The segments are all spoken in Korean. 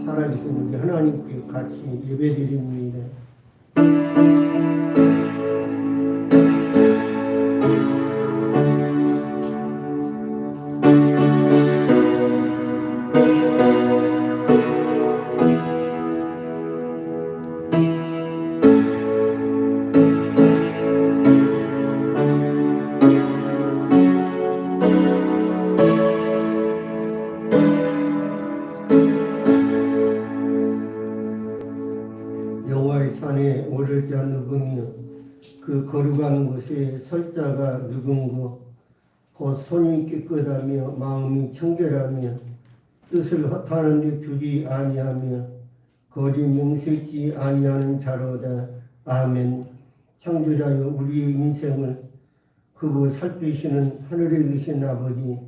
살아계신 우리 하나님께 같이 예배드립니다. 여호와의 산에 오를 자 누구며 그 거룩한 곳에 설 자가 누군고 곧 손이 깨끗하며 마음이 청결하며 뜻을 허탄한 데 두지 아니하며 거짓 명세치 아니하는 자로다. 아멘. 창조자여 우리의 인생을 그거 살피시는 하늘에 계신 아버지,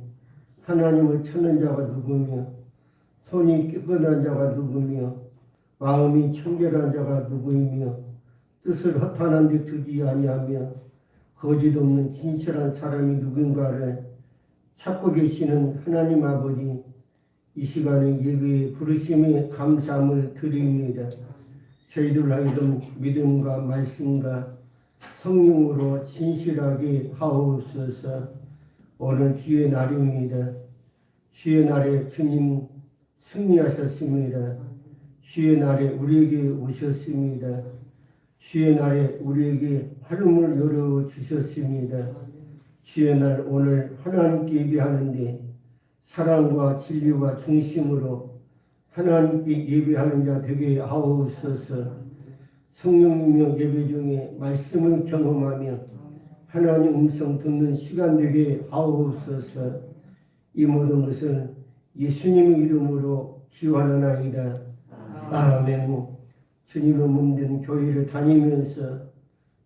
하나님을 찾는 자가 누구며 손이 깨끗한 자가 누구며 마음이 청결한 자가 누구이며 뜻을 허탄한 데 두지 아니하며 거짓 없는 진실한 사람이 누군가를 찾고 계시는 하나님 아버지, 이 시간에 예배에 부르심에 감사함을 드립니다. 저희들 하여금 믿음과 말씀과 성령으로 진실하게 하옵소서. 오늘 주의 날입니다. 주의 날에 주님 승리하셨습니다. 주의 날에 우리에게 오셨습니다. 주의 날에 우리에게 하늘을 열어주셨습니다. 주의 날 오늘 하나님께 예배하는데 사랑과 진리와 중심으로 하나님께 예배하는 자 되게 하옵소서. 성령님의 예배 중에 말씀을 경험하며 하나님 음성 듣는 시간 되게 하옵소서. 이 모든 것을 예수님의 이름으로 기원하나이다. 아멘. 주님의 몸된 교회를 다니면서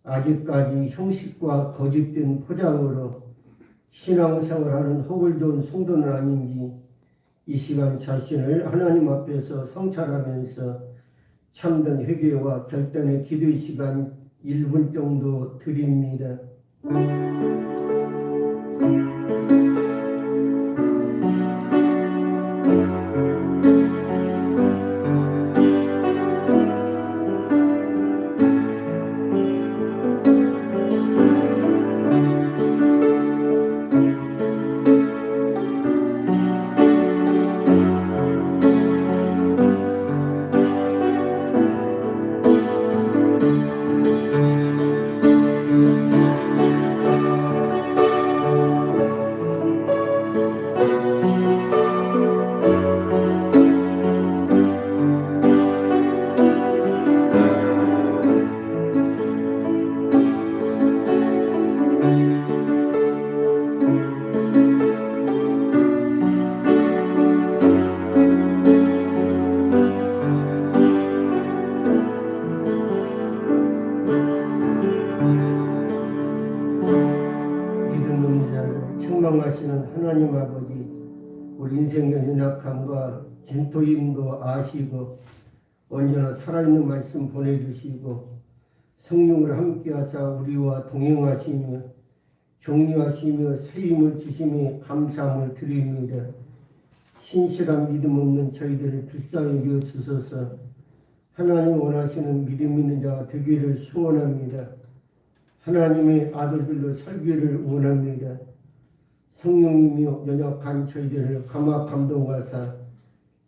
아직까지 형식과 거짓된 포장으로 신앙생활하는 허울 좋은 성도는 아닌지 이 시간 자신을 하나님 앞에서 성찰하면서 참된 회개와 결단의 기도의 시간 1분 정도 드립니다. 책망하시는 하나님 아버지, 우리 인생의 연약함과 진토임도 아시고 언제나 살아있는 말씀 보내주시고 성령을 함께하사 우리와 동행하시며 격려하시며 세임을 주심에 감사함을 드립니다. 신실한 믿음 없는 저희들을 불쌍히 여겨 주소서. 하나님 원하시는 믿음 있는 자가 되기를 소원합니다. 하나님의 아들들로 살기를 원합니다. 성령님이여 연약한 저희들을 감화 감동하사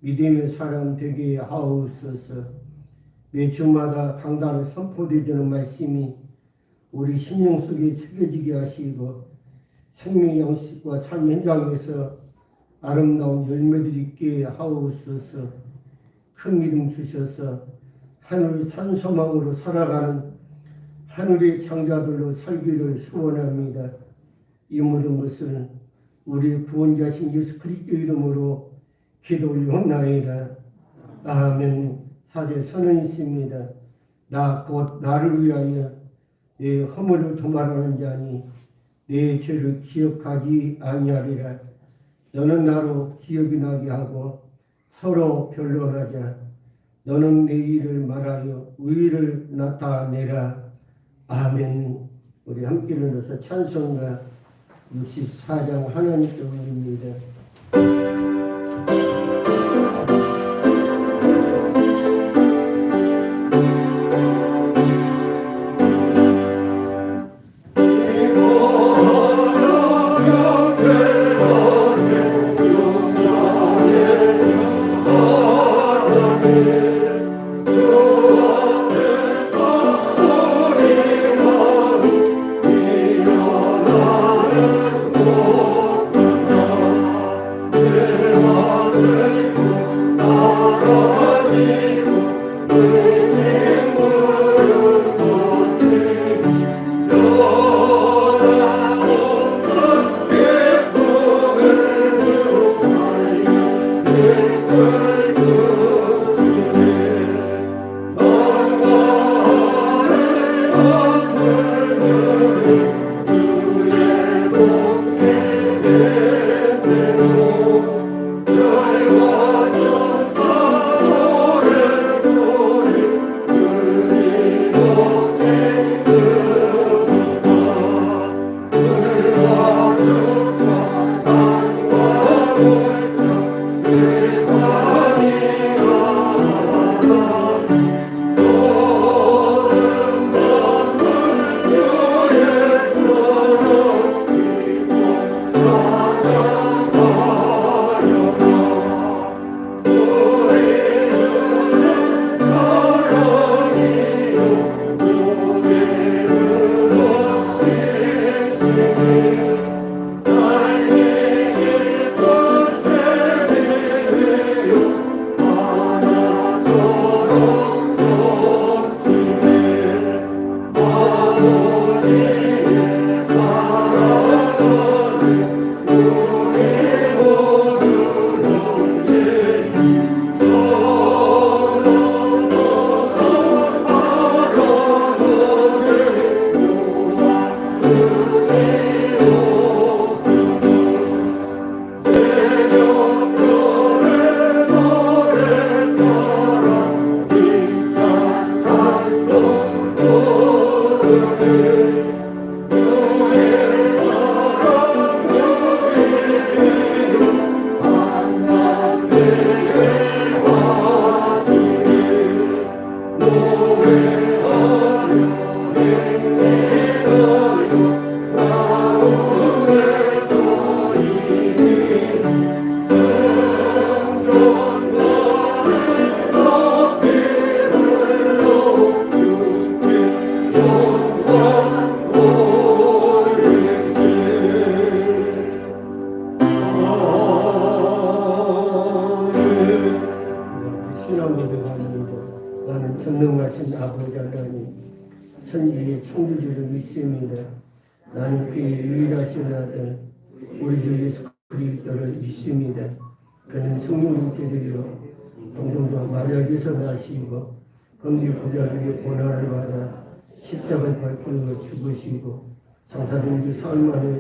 믿음의 사람 되게 하옵소서. 매 주마다 강단에 선포되는 말씀이 우리 심령 속에 새겨지게 하시고 생명 양식과 삶 현장에서 아름다운 열매들 있게 하옵소서. 큰 믿음 주셔서 하늘 산소망으로 살아가는 하늘의 장자들로 살기를 소원합니다. 이 모든 것을 우리 구원자신 예수 그리스도 이름으로 기도 올려옵나이다. 아멘. 사제 선언 있습니다. 나 곧 나를 위하여 내 허물을 도말하는 자니 내 죄를 기억하지 아니하리라. 너는 나로 기억이 나게 하고 서로 변론하자. 너는 내 일을 말하여 의를 나타내라. 아멘. 우리 함께 일어나서 찬송가 64장 하나님께 올립니다. 전능하신 아버지 하나님, 천지의 창조주를 믿습니다. 나는 그의 유일하신 아들 우리 주 예수 그리스도를 믿습니다. 그는 성령님께 드려 동정과 마리아에게서 나시고 범죄 부자들의 고난을 받아 십자가에 박혀 죽으시고 장사된 지 사흘 만에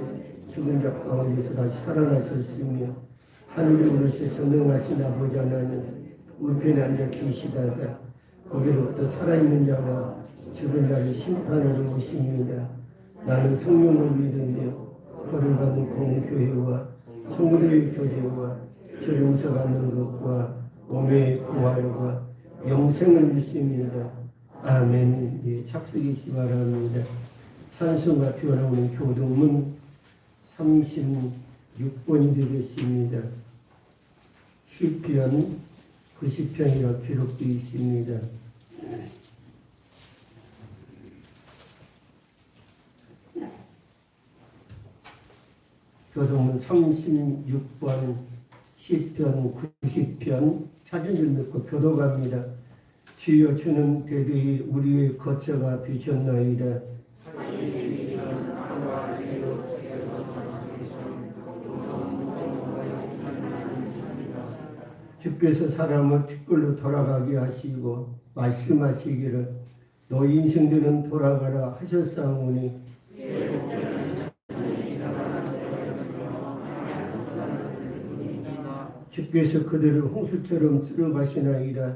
죽은 자 가운데서 다시 살아나셨으며 하늘에 오르시 전능하신 아버지 하나님 우편에 앉아 계시다가 거기로부터 살아있는 자와 죽은 자를 심판하러 오십니다. 나는 성령을 믿으며 거듭받는 공교회와 성도의 교제와 죄 용서받는 것과 몸의 부활과 영생을 믿습니다. 아멘. 예, 착석이시 바랍니다. 찬송가 튀어나오는 교동문 36번이 되겠습니다. 시편 90편이라 기록되어 있습니다. 교동문 36번 시편 90편 찾은 줄 믿고 교독합니다. 주여 주는 대대히 우리의 거처가 되셨나이다. 주께서 사람을 뒷걸로 돌아가게 하시고 말씀하시기를 너희 인생들은 돌아가라 하셨사오니 주께서 그들을 홍수처럼 쓸어가시나이다.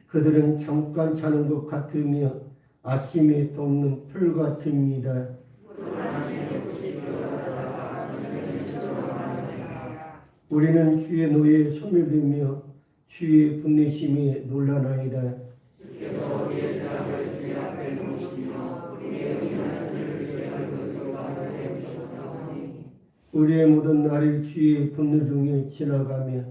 그들은 잠깐 자는 것 같으며 아침에 돋는 풀 같습니다. 우리는 주의 노예에 손을 대며 주의 분내심에 놀라나이다. 우리의 모든 날이 주의 분노 중에 지나가며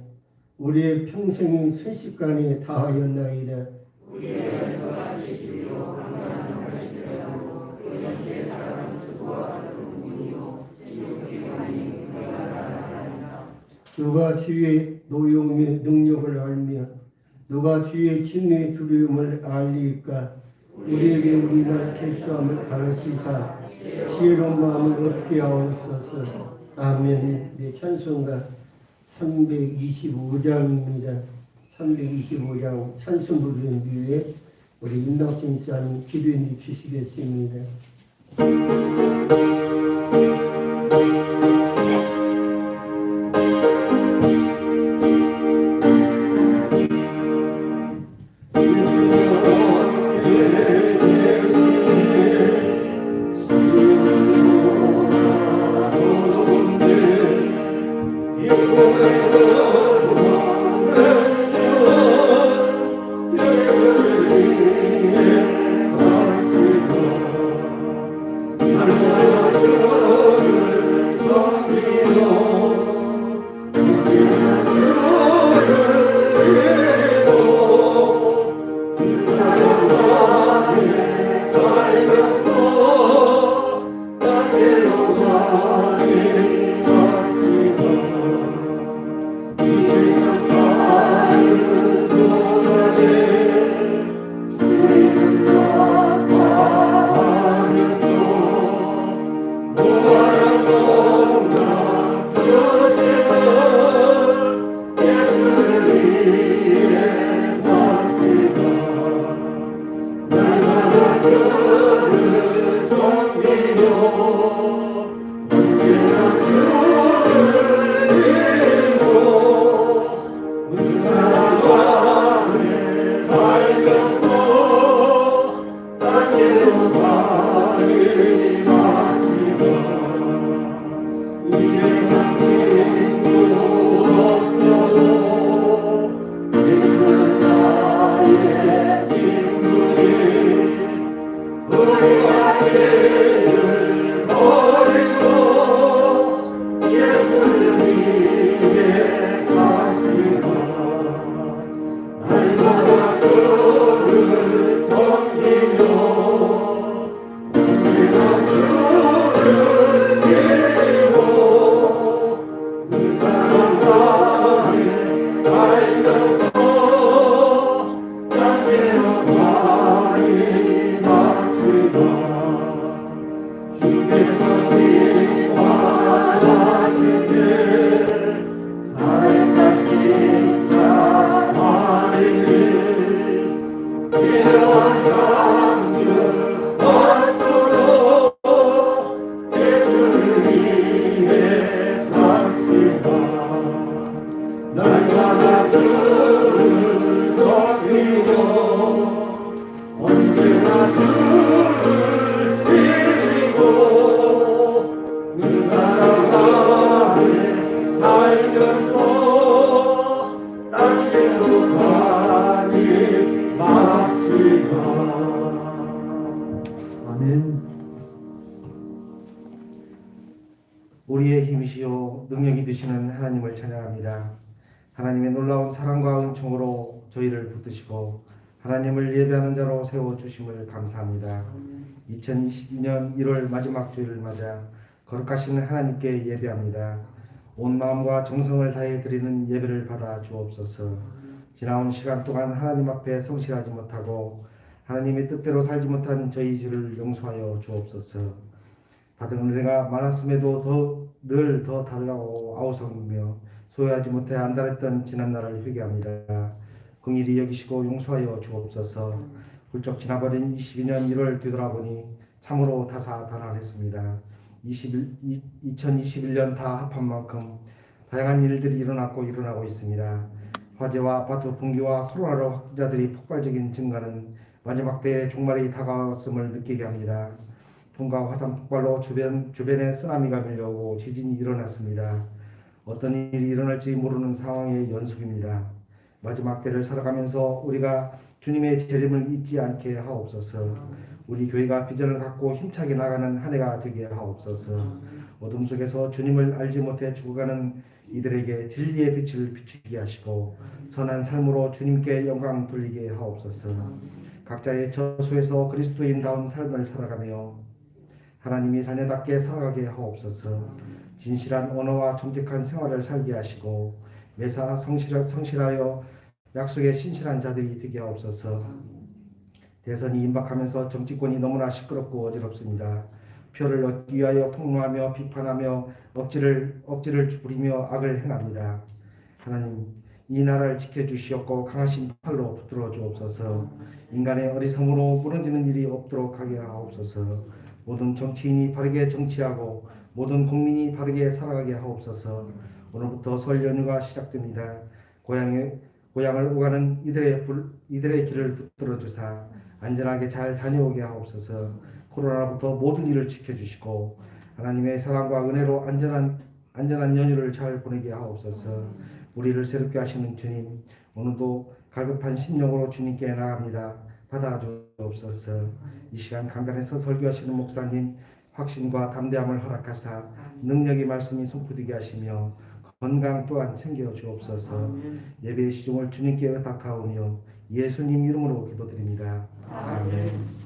우리의 평생이 순식간에 다하였나이다. 누가 주의 노여움의 능력을 알며 누가 주의 진리의 두려움을 알리까. 우리에게 우리날 개수함을 가르치사 지혜로운 마음을 얻게 하옵소서. 아멘. 네, 찬송가 325장입니다. 325장 찬송 부르는 뒤에 우리 임낙진 씨 기도해 주시겠습니다. 우리의 힘이시요 능력이 되시는 하나님을 찬양합니다. 하나님의 놀라운 사랑과 은총으로 저희를 붙드시고 하나님을 예배하는 자로 세워주심을 감사합니다. 2022년 1월 마지막 주일을 맞아 거룩하신 하나님께 예배합니다. 온 마음과 정성을 다해 드리는 예배를 받아 주옵소서. 지나온 시간 동안 하나님 앞에 성실하지 못하고 하나님의 뜻대로 살지 못한 저희 죄를 용서하여 주옵소서. 받은 은혜가 많았음에도 늘 더 달라고 아우성이며 소유하지 못해 안달했던 지난날을 회개합니다. 긍휼히 여기시고 용서하여 주옵소서. 훌쩍 지나버린 22년 1월 뒤돌아보니 참으로 다사다난했습니다. 2021년 다 합한 만큼 다양한 일들이 일어나고 있습니다. 화재와 아파트 붕괴와 코로나로 확진자들이 폭발적인 증가는 마지막 때의 종말이 다가왔음을 느끼게 합니다. 풍과 화산 폭발로 주변에 쓰나미가 밀려오고 지진이 일어났습니다. 어떤 일이 일어날지 모르는 상황의 연속입니다. 마지막 때를 살아가면서 우리가 주님의 재림을 잊지 않게 하옵소서. 우리 교회가 비전을 갖고 힘차게 나가는 한 해가 되게 하옵소서. 어둠 속에서 주님을 알지 못해 죽어가는 이들에게 진리의 빛을 비추게 하시고 선한 삶으로 주님께 영광 돌리게 하옵소서. 각자의 처소에서 그리스도인다운 삶을 살아가며 하나님이 자녀답게 살아가게 하옵소서. 진실한 언어와 정직한 생활을 살게 하시고 매사 성실하여 약속에 신실한 자들이 되게 하옵소서. 대선이 임박하면서 정치권이 너무나 시끄럽고 어지럽습니다. 표를 얻기 위하여 폭로하며 비판하며 억지를 부리며 악을 행합니다. 하나님, 이 나라를 지켜주시옵고 강하신 팔로 붙들어 주옵소서. 인간의 어리석음으로 무너지는 일이 없도록 하게 하옵소서. 모든 정치인이 바르게 정치하고 모든 국민이 바르게 살아가게 하옵소서. 오늘부터 설 연휴가 시작됩니다. 고향을 오가는 이들의 길을 붙들어 주사 안전하게 잘 다녀오게 하옵소서. 코로나부터 모든 일을 지켜주시고 하나님의 사랑과 은혜로 안전한 연휴를 잘 보내게 하옵소서. 우리를 새롭게 하시는 주님, 오늘도 갈급한 심령으로 주님께 나갑니다. 받아주옵소서. 이 시간 강단에서 설교하시는 목사님 확신과 담대함을 허락하사 능력의 말씀이 손부리게 하시며 건강 또한 챙겨 주옵소서. 예배의 시종을 주님께 의탁하오며 예수님 이름으로 기도드립니다. 아멘.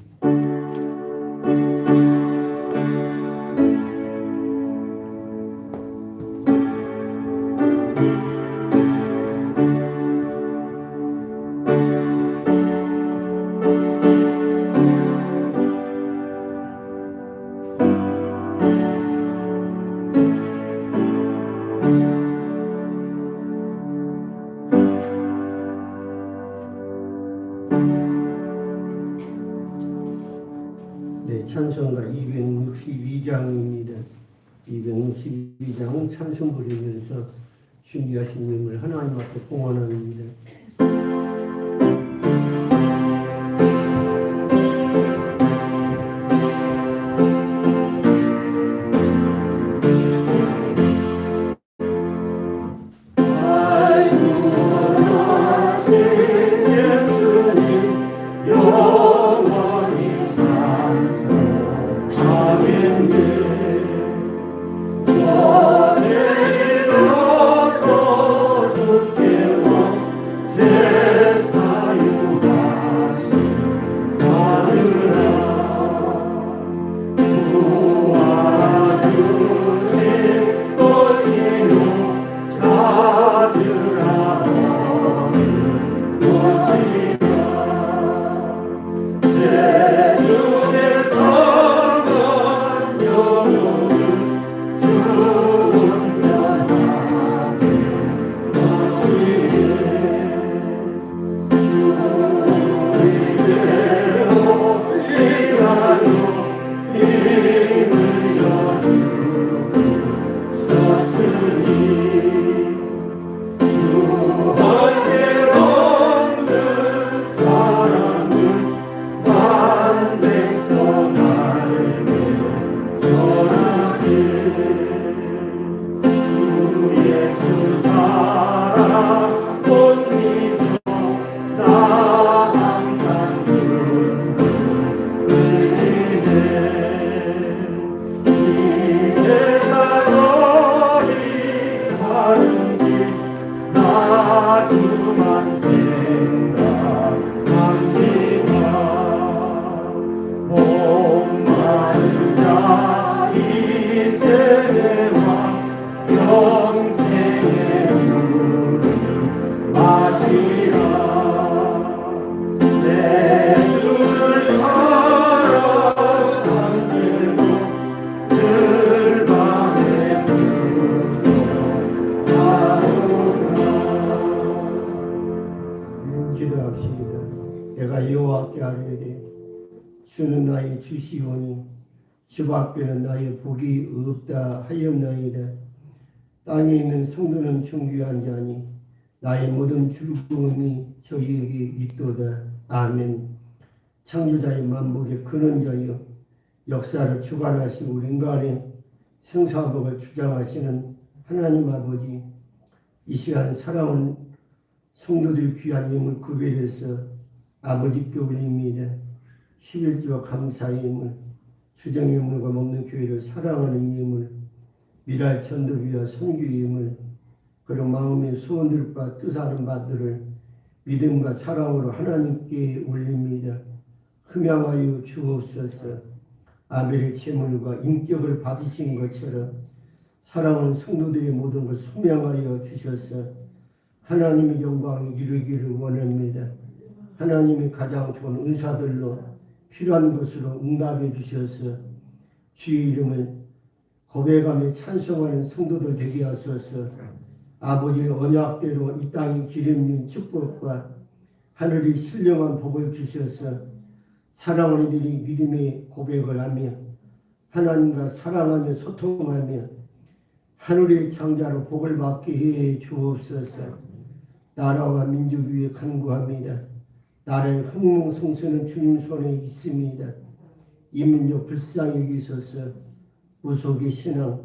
네, 찬송가 262장입니다. 262장 찬송 부르면서 준비하신 님을 하나님 앞에 공헌합니다. 내가 여호와께 아뢰되 주는 나의 주시오니 주 밖에는 나의 복이 없다 하였나이다. 땅에 있는 성도는 존귀한 자니 나의 모든 즐거움이 저희에게 있도다. 아멘. 창조자의 만복의 근원자여 역사를 주관하시고 인간의 생사복을 주장하시는 하나님 아버지, 이 시간 사랑하는 성도들 귀한 힘을 구별해서 아버지께 올립니다. 11조와 감사의 힘을, 주정의 물과 먹는 교회를 사랑하는 힘을, 미랄 전도비와 선교의 힘을, 그리고 마음의 소원들과 뜻하는 바들을 믿음과 사랑으로 하나님께 올립니다. 흠양하여 주옵소서. 아벨의 제물과 인격을 받으신 것처럼 사랑하는 성도들의 모든 걸 소명하여 주셔서 하나님의 영광이 이루기를 원합니다. 하나님의 가장 좋은 은사들로 필요한 것으로 응답해 주셔서 주의 이름을 고백하며 찬송하는 성도들 되게 하소서. 아버지의 언약대로 이 땅이 기름진 축복과 하늘이 신령한 복을 주셔서 사랑하는 이들이 믿음의 고백을 하며 하나님과 사랑하며 소통하며 하늘의 장자로 복을 받게 해 주옵소서. 나라와 민족 위에 간구합니다. 나라의 흥몽성쇠는 주님 손에 있습니다. 이 민족 불쌍히 여기소서. 무속의 신앙,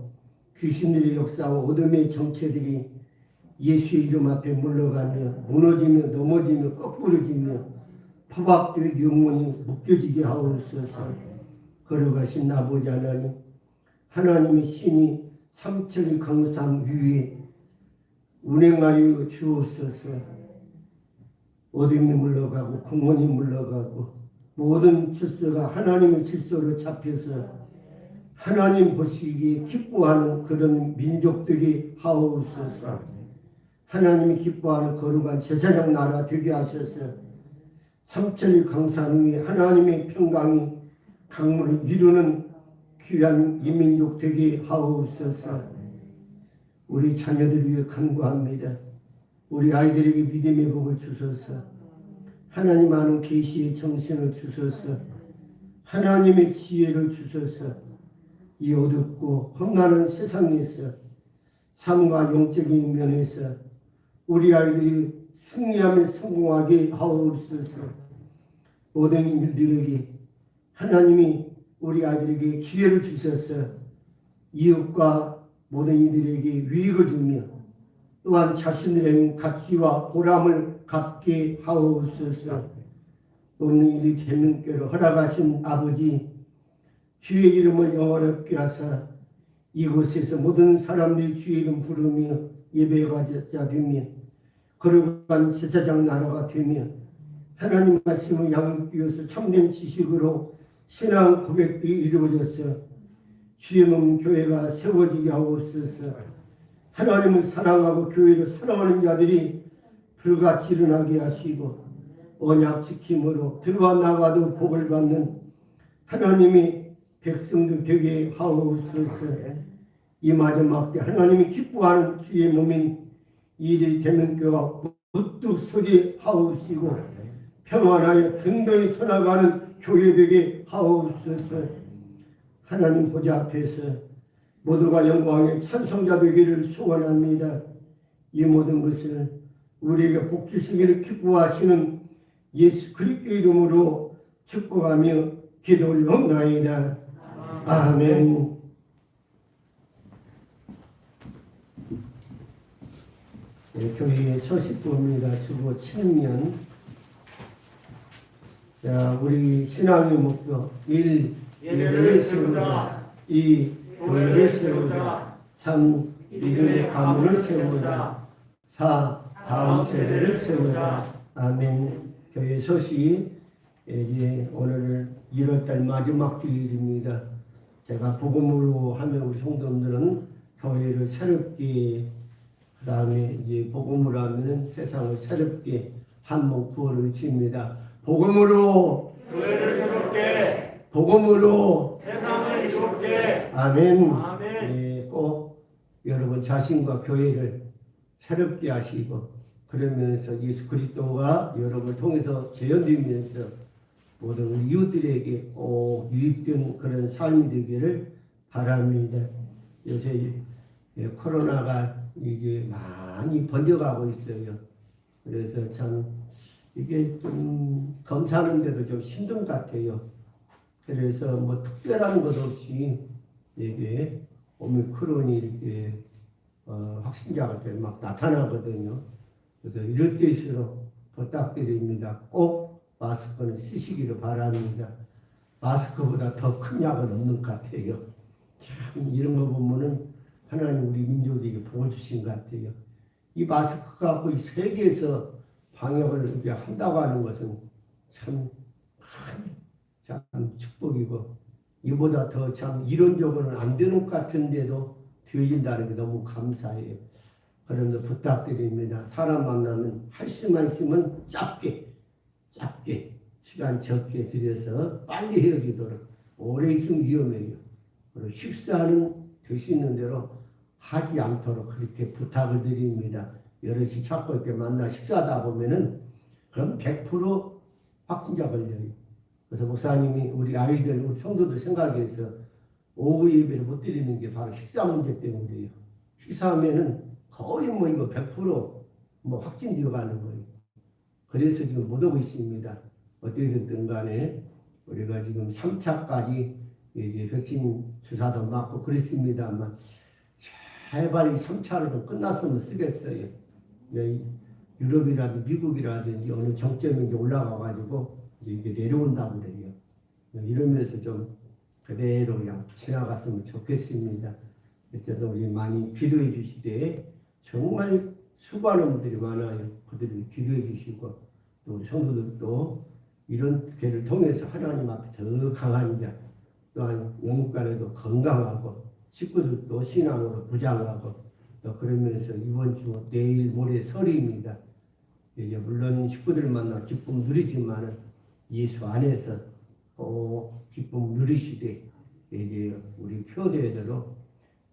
귀신들의 역사와 어둠의 정체들이 예수의 이름 앞에 물러가며 무너지며 넘어지며 거꾸러지며 포박되어 영혼이 묶여지게 하옵소서. 걸어가신 아버지 하나님, 하나님의 신이 삼천리 강산 위에 운행하여 주옵소서. 어둠이 물러가고 공원이 물러가고 모든 질서가 하나님의 질서로 잡혀서 하나님 보시기에 기뻐하는 그런 민족 되게 하옵소서. 하나님이 기뻐하는 거룩한 제사장 나라 되게 하셔서 삼천리 강산 위에 하나님의 평강이 강물을 이루는 귀한 이민족 되게 하옵소서. 우리 자녀들 위해 간구합니다. 우리 아이들에게 믿음의 복을 주소서. 하나님 아는 계시의 정신을 주소서. 하나님의 지혜를 주소서. 이 어둡고 험난한 세상에서 삶과 영적인 면에서 우리 아이들이 승리하며 성공하게 하옵소서. 모든 일들에게 하나님이 우리 아이들에게 기회를 주셔서 이웃과 모든 이들에게 유익을 주며 또한 자신들의 가치와 보람을 갖게 하옵소서. 모든 일이 대명께로 허락하신 아버지, 주의 이름을 영원롭게 하사 이곳에서 모든 사람들이 주의 이름 부르며 예배가 되며 거룩한 제사장 나라가 되며 하나님 말씀을 양육되어서 참된 지식으로 신앙 고백들이 이루어져서 주의 몸 교회가 세워지게 하옵소서. 하나님을 사랑하고 교회를 사랑하는 자들이 불같이 일어나게 하시고 언약 지킴으로 들어와 나가도 복을 받는 하나님의 백성들 되게 하옵소서. 이 마지막 때 하나님이 기뻐하는 주의 몸인 이리 대명교가 우뚝 서게 하옵시고 평안하여 든든히 서나가는 교회 되게 하옵소서. 하나님 보좌 앞에서 모두가 영광의 찬송자 되기를 소원합니다. 이 모든 것을 우리에게 복 주시기를 기뻐하시는 예수 그리스도의 이름으로 축복하며 기도 올려옵나이다. 아멘. 네, 교회의 소식부입니다. 주보 7년. 자, 우리 신앙의 목표 1. 예배를 세우자. 2. 교회를 세우자. 3. 믿음의 가문을 세우자. 4. 다음 세대를 세우자. 아멘. 교회 소식 이제 오늘 1월달 마지막 주일입니다. 제가 복음으로 하면 우리 성도들은 교회를 새롭게 그 다음에 이제 복음으로 하면은 세상을 새롭게 한몸 구원을 외칩니다. 복음으로 교회를 새롭게, 복음으로 세상을 이롭게. 아멘. 아멘. 예, 꼭 여러분 자신과 교회를 새롭게 하시고 그러면서 예수 그리스도가 여러분을 통해서 재현되면서 모든 우리 이웃들에게 꼭 유익된 그런 삶이 되기를 바랍니다. 요새 코로나가 이게 많이 번져가고 있어요. 그래서 참 이게 좀 검사하는데도 좀 힘든 것 같아요. 그래서 뭐 특별한 것 없이 이게 오미크론이 이렇게 확진자가 막 나타나거든요. 그래서 이럴 때일수록 부탁드립니다. 꼭 마스크는 쓰시기를 바랍니다. 마스크보다 더 큰 약은 없는 것 같아요. 참 이런 거 보면은 하나님 우리 민족에게 복을 주신 것 같아요. 이 마스크 갖고 이 세계에서 방역을 이렇게 한다고 하는 것은 참 축복이고 이보다 더 참 이론적으로는 안 되는 것 같은데도 되어진다는 게 너무 감사해요. 그러면서 부탁드립니다. 사람 만나면 할 수만 있으면 짧게 시간 적게 들여서 빨리 헤어지도록. 오래 있으면 위험해요. 그리고 식사는 될 수 있는 대로 하지 않도록 그렇게 부탁을 드립니다. 여럿이 자꾸 이렇게 만나 식사하다 보면은 그럼 100% 확진자 걸려요. 그래서 목사님이 우리 아이들, 우리 성도들 생각해서 오후 예배를 못 드리는 게 바로 식사 문제 때문이에요. 식사하면은 거의 뭐 이거 100% 확진되어 가는 거예요. 그래서 지금 못 오고 있습니다. 어떻게 됐든 간에 우리가 지금 3차까지 이제 백신 주사도 맞고 그랬습니다만 제발 이 3차를 좀 끝났으면 쓰겠어요. 유럽이라든지 미국이라든지 어느 정점이 이제 올라가가지고 이게 내려온다고 그래요. 이러면서 좀 그대로 그냥 지나갔으면 좋겠습니다. 어쨌든 우리 많이 기도해 주시되 정말 수고하는 분들이 많아요. 그들을 기도해 주시고 또 우리 성도들도 이런 기회를 통해서 하나님 앞에 더 강한 자 또한 영육간에도 건강하고 식구들도 신앙으로 부장하고 또 그러면서 이번 주 내일 모레 설입니다. 이제 물론 식구들 만나 기쁨 누리지만은 예수 안에서 기쁨 누리시되 이제 우리 표대대로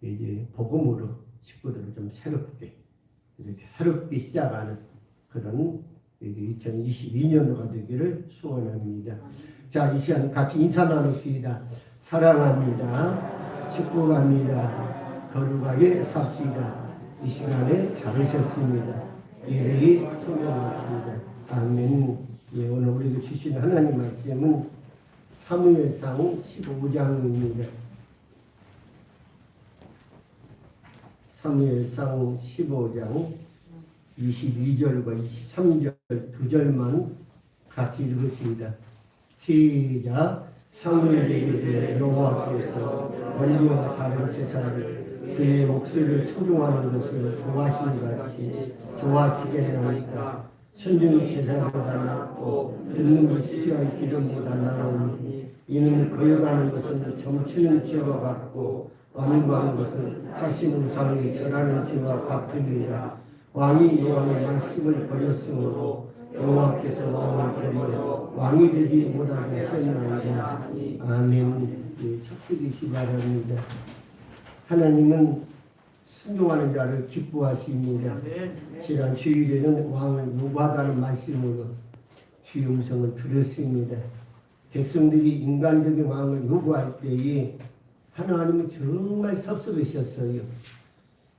이제 복음으로 식구들을 좀 새롭게 이렇게 새롭게 시작하는 그런 2022년도가 되기를 소원합니다. 자, 이 시간 같이 인사 나눕시다. 사랑합니다. 축복합니다. 거룩하게 삽시다. 이 시간에 잘하셨습니다. 예배에 소명하십니다. 아멘. 예, 오늘 우리가 주신 하나님 말씀은 사무엘상 15장입니다. 사무엘상 15장 22절과 23절 두 절만 같이 읽으십니다. 시작. 사무엘이 이르되 여호와께서 권리와 다른 제사를 그의 목소리를 청중하는 것을 좋아하시는 같이 좋아하시겠나이까. 순종 제사보다 낫고 듣는 것이 귀한 기름보다 나으니 이는 거여가는 것은 점치는 죄와 같고 완고한 것은 사신 우상에 절하는 죄와 같으니라. 왕이 여호와의 말씀을 버렸으므로 여호와께서 왕을 버려 왕이 되지 못하게 하셨나이다. 아멘. 착수되시 바랍니다. 하나님은 순종하는 자를 기뻐하십니다. 지난 주일에는 왕을 요구하다는 말씀으로 주의 음성을 들었습니다. 백성들이 인간적인 왕을 요구할 때에 하나님은 정말 섭섭하셨어요.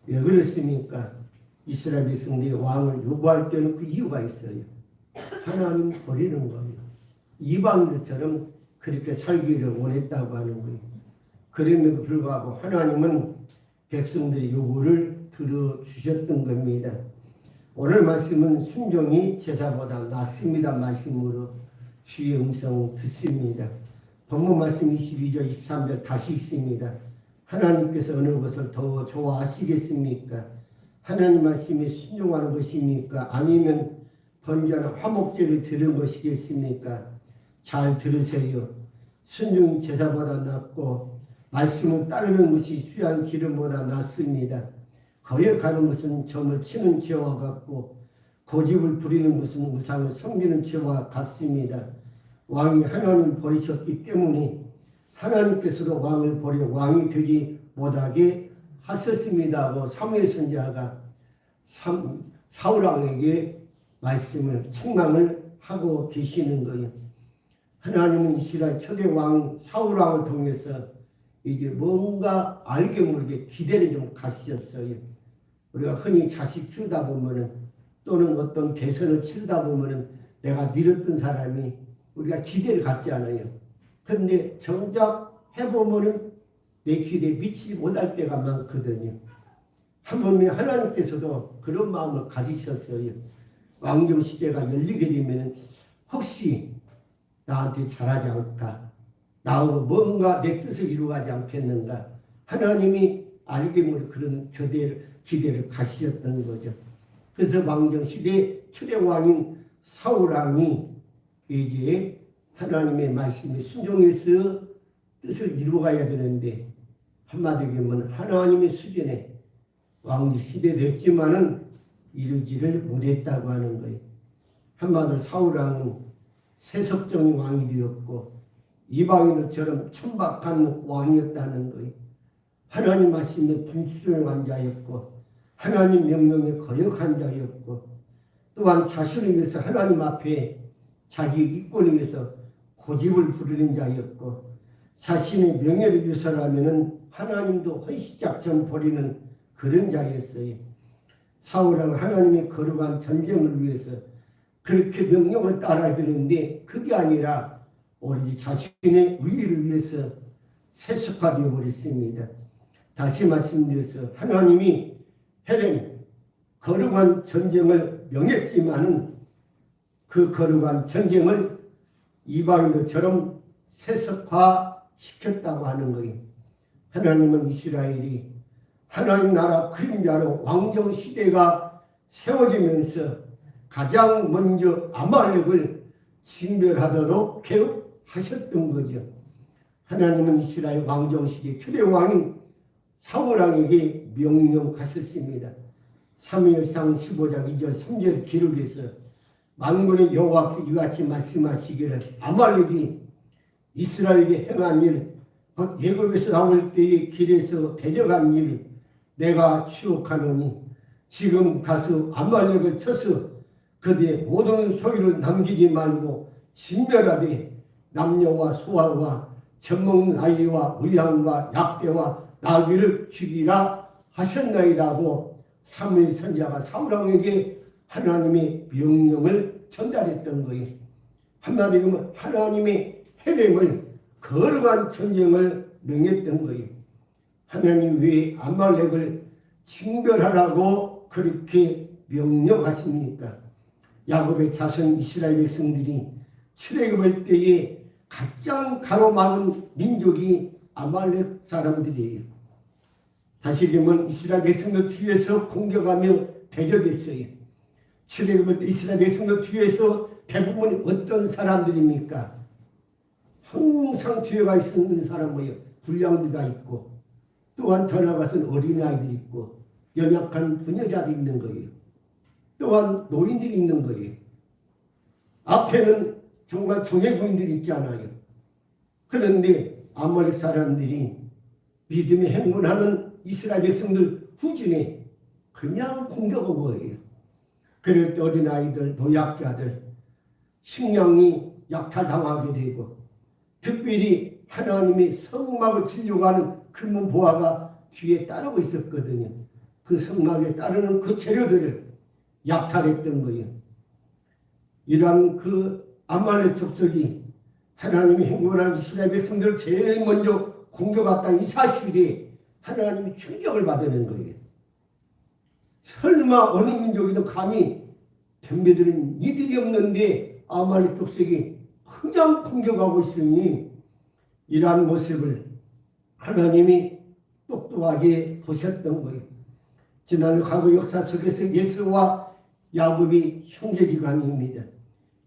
왜 그렇습니까? 이스라엘 백성들이 왕을 요구할 때는 그 이유가 있어요. 하나님 버리는 거예요. 이방인들처럼 그렇게 살기를 원했다고 하는 거예요. 그럼에도 불구하고 하나님은 백성들의 요구를 들어주셨던 겁니다. 오늘 말씀은 순종이 제사보다 낫습니다 말씀으로 주의 음성 듣습니다. 본문 말씀 22절 23절 다시 읽습니다. 하나님께서 어느 것을 더 좋아하시겠습니까? 하나님 말씀에 순종하는 것입니까? 아니면 번제나 화목제를 드리는 것이겠습니까? 잘 들으세요. 순종이 제사보다 낫고 말씀을 따르는 것이 수양 기름보다 낫습니다. 거역하는 것은 점을 치는 죄와 같고 고집을 부리는 것은 우상을 섬기는 죄와 같습니다. 왕이 하나님을 버리셨기 때문에 하나님께서도 왕을 버려 왕이 되지 못하게 하셨습니다 하고 사무엘 선지자가 사울왕에게 말씀을 책망을 하고 계시는 거예요. 하나님은 이스라엘 초대 왕 사울왕을 통해서 이게 뭔가 알게 모르게 기대를 좀 가지셨어요. 우리가 흔히 자식 키우다 보면은 또는 어떤 대선을 치르다 보면은 내가 밀었던 사람이 우리가 기대를 갖지 않아요. 그런데 정작 해보면은 내 기대에 미치지 못할 때가 많거든요. 한 번에 하나님께서도 그런 마음을 가지셨어요. 왕정 시대가 열리게 되면 혹시 나한테 잘하지 않을까? 나하고 뭔가 내 뜻을 이루어가지 않겠는가? 하나님이 알게 모르게 그런 기대를 가지셨던 거죠. 그래서 왕정 시대 초대 왕인 사울왕이 이제 하나님의 말씀에 순종해서 뜻을 이루어가야 되는데 한마디로 하면 하나님의 수준에 왕조 시대 됐지만은 이루지를 못했다고 하는 거예요. 한마디로 사울왕은 세속적인 왕이 되었고 이방인들처럼 천박한 왕이었다는 거예요. 하나님 말씀에 불순종한 자였고 하나님 명령에 거역한 자였고 또한 자신을 위해서 하나님 앞에 자기 이권을 위해서 고집을 부리는 자였고 자신의 명예를 위해서라면 하나님도 헌신작전 벌이는 그런 자였어요. 사울은 하나님의 거룩한 전쟁을 위해서 그렇게 명령을 따라야 되는데 그게 아니라 오로지 자신의 의의를 위해서 세속화되어 버렸습니다. 다시 말씀드려서 하나님이 헬렘 거룩한 전쟁을 명했지만은 그 거룩한 전쟁을 이방인들처럼 세속화시켰다고 하는 거예요. 하나님은 이스라엘이 하나님 나라 그림자로 왕정 시대가 세워지면서 가장 먼저 아말렉을 징별하도록 개혁하셨던 거죠. 하나님은 이스라엘 왕정 시대 초대 왕인 사울왕에게 명령하셨습니다. 사무엘상 15장 2절 3절 기록에서 만군의 여호와께서 이같이 말씀하시기를 아말렉이 이스라엘에게 행한 일, 애굽에서 나올 때의 길에서 대적한 일 내가 추억하노니 지금 가서 아말렉을 쳐서 그들의 모든 소유를 남기지 말고 진멸하되 남녀와 소아와 젖먹는 아이와 의향과 약대와 나귀를 죽이라 하셨나이다고 사무엘 선지자가 사울왕에게 하나님의 명령을 전달했던 거예요. 한마디로 하면 하나님의 헬렘을 거룩한 전쟁을 명했던 거예요. 하나님 왜 아말렉을 징별하라고 그렇게 명령하십니까? 야곱의 자손 이스라엘 백성들이 출애굽할 때에 가장 가로막은 민족이 아말렉 사람들이에요. 다시 얘기하면 이스라엘 백성들 뒤에서 공격하며 대적했어요. 출애굽할 때 이스라엘 백성들 뒤에서 대부분이 어떤 사람들입니까? 항상 뒤에가 있는 사람 뭐예요? 불량자가 있고 또한 더 나아가서는 어린아이들이 있고 연약한 부녀자들이 있는 거예요. 또한 노인들이 있는 거예요. 앞에는 정말 정예부인들이 있잖아요. 그런데 아말렉 사람들이 믿음의 행군하는 이스라엘 백성들 후진에 그냥 공격한 거예요. 그럴 때 어린아이들, 노약자들, 식량이 약탈당하게 되고 특별히 하나님의 성막을 치려고 하는 금은 보화가 뒤에 따르고 있었거든요. 그 성막에 따르는 그 재료들을 약탈했던 거예요. 이러한 그 아말렉 족속이 하나님이 행군한 이스라엘 백성들을 제일 먼저 공격했다는 이 사실에 하나님이 충격을 받는 거예요. 설마 어느 민족이든 감히 덤벼드는 이들이 없는데 아말렉 족속이 그냥 공격하고 있으니 이러한 모습을 하나님이 똑똑하게 보셨던 거예요. 지난 과거 역사 속에서 예수와 야곱이 형제지간입니다.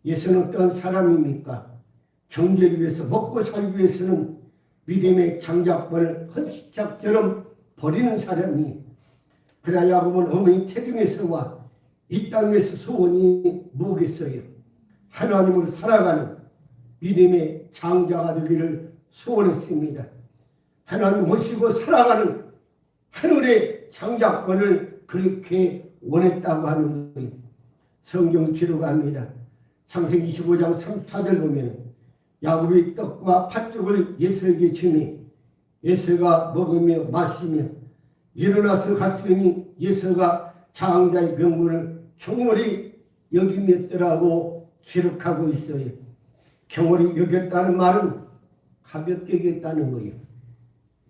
예수는 어떤 사람입니까? 경제를 위해서 먹고 살기 위해서는 믿음의 장작벌을 헌시작처럼 버리는 사람이 그러나 야곱은 어머니 태중에서와 이 땅에서 소원이 뭐겠어요? 하나님으로 살아가는 믿음의 장자가 되기를 소원했습니다. 하나님 모시고 살아가는 하늘의 장작권을 그렇게 원했다고 하는 거예요. 성경 기록합니다. 창세기 25장 34절 보면 야곱이 떡과 팥죽을 예수에게 주니 예수가 먹으며 마시며 일어나서 갔으니 예수가 장자의 명분을 경홀히 여김했더라고 기록하고 있어요. 경홀히 여겼다는 말은 가볍게 여겼다는 거예요.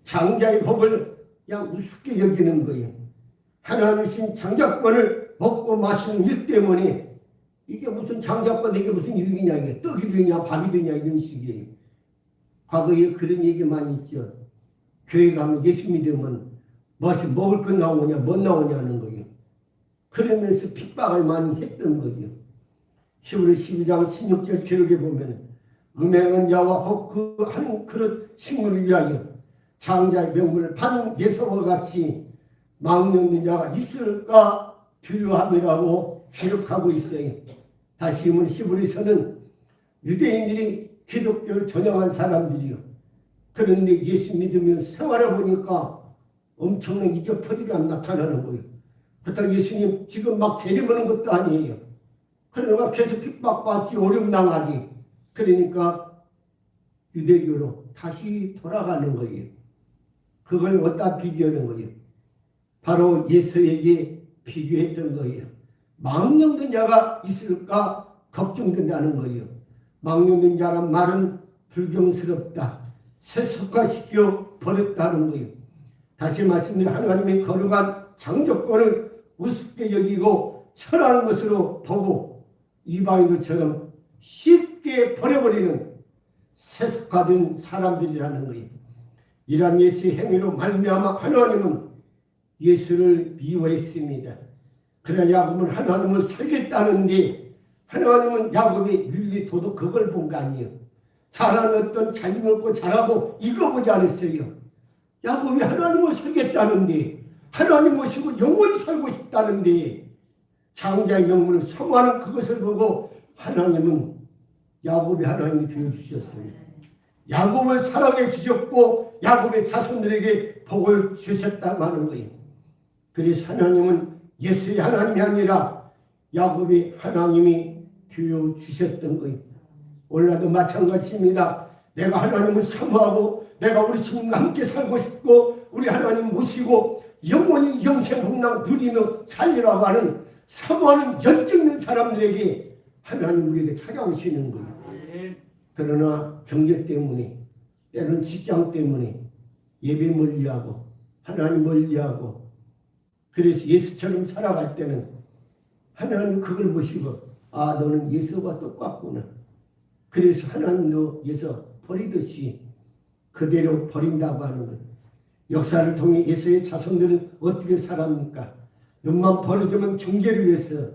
장자의 법을 그냥 우습게 여기는 거예요. 하나님 주신 장자권을 먹고 마시는 일 때문에 이게 무슨 장자권 이게 무슨 유익이냐 이게 떡이 되냐 밥이 되냐 이런 식이에요. 과거에 그런 얘기 많이 있죠. 교회 가면 예수 믿으면 무엇이 먹을 거 나오냐 못 나오냐는 거예요. 그러면서 핍박을 많이 했던 거예요. 히브리 12장 16절 기록에 보면 음행한 자와 혹 그 한 그릇 식물을 위하여 장자의 명분을 판 예서와 같이 망령된 자가 있을까 두려함이라고 기록하고 있어요. 다시 보면 히브리서는 유대인들이 기독교를 전향한 사람들이요. 그런데 예수 믿으면 생활해 보니까 엄청난 이적퍼리가 나타나는 거예요. 그렇다고 예수님 지금 막 재림하는 것도 아니에요. 그러니까 계속 핍박받지 어려움당하지. 그러니까 유대교로 다시 돌아가는 거예요. 그걸 어디다 비교하는 거예요? 바로 예수에게 비교했던 거예요. 망령된 자가 있을까 걱정된다는 거예요. 망령된 자란 말은 불경스럽다. 세속화시켜 버렸다는 거예요. 다시 말씀드려 하나님의 거룩한 장조건을 우습게 여기고 철하는 것으로 보고 이방인들처럼 쉽게 버려버리는 세속화된 사람들이라는 거예요. 이러한 예수의 행위로 말미암아 하나님은 예수를 미워했습니다. 그러나 야곱은 하나님을 살겠다는데 하나님은 야곱의 윤리 도덕 그걸 본 거 아니에요. 잘하는 어떤 잘 먹고 잘하고 이거 보지 않았어요. 야곱이 하나님을 살겠다는데 하나님 모시고 영원히 살고 싶다는데 장자의 명분을 사모하는 그것을 보고 하나님은 야곱이 하나님이 되어주셨어요. 야곱을 사랑해 주셨고 야곱의 자손들에게 복을 주셨다고 하는 거예요. 그래서 하나님은 예수의 하나님이 아니라 야곱의 하나님이 되어주셨던 거예요. 오늘날도 마찬가지입니다. 내가 하나님을 사모하고 내가 우리 주님과 함께 살고 싶고 우리 하나님 모시고 영원히 영생 복락 누리며 살리라고 하는 사모하는 열정 있는 사람들에게 하나님 우리에게 찾아오시는 거예요. 그러나 경제 때문에 때로는 직장 때문에 예배 멀리하고 하나님 멀리하고 그래서 예수처럼 살아갈 때는 하나님 그걸 보시고 아 너는 예수와 똑같구나. 그래서 하나님도 예수 버리듯이 그대로 버린다고 하는 거예요. 역사를 통해 예수의 자손들은 어떻게 살았습니까? 눈만 벌어지면 경제를 위해서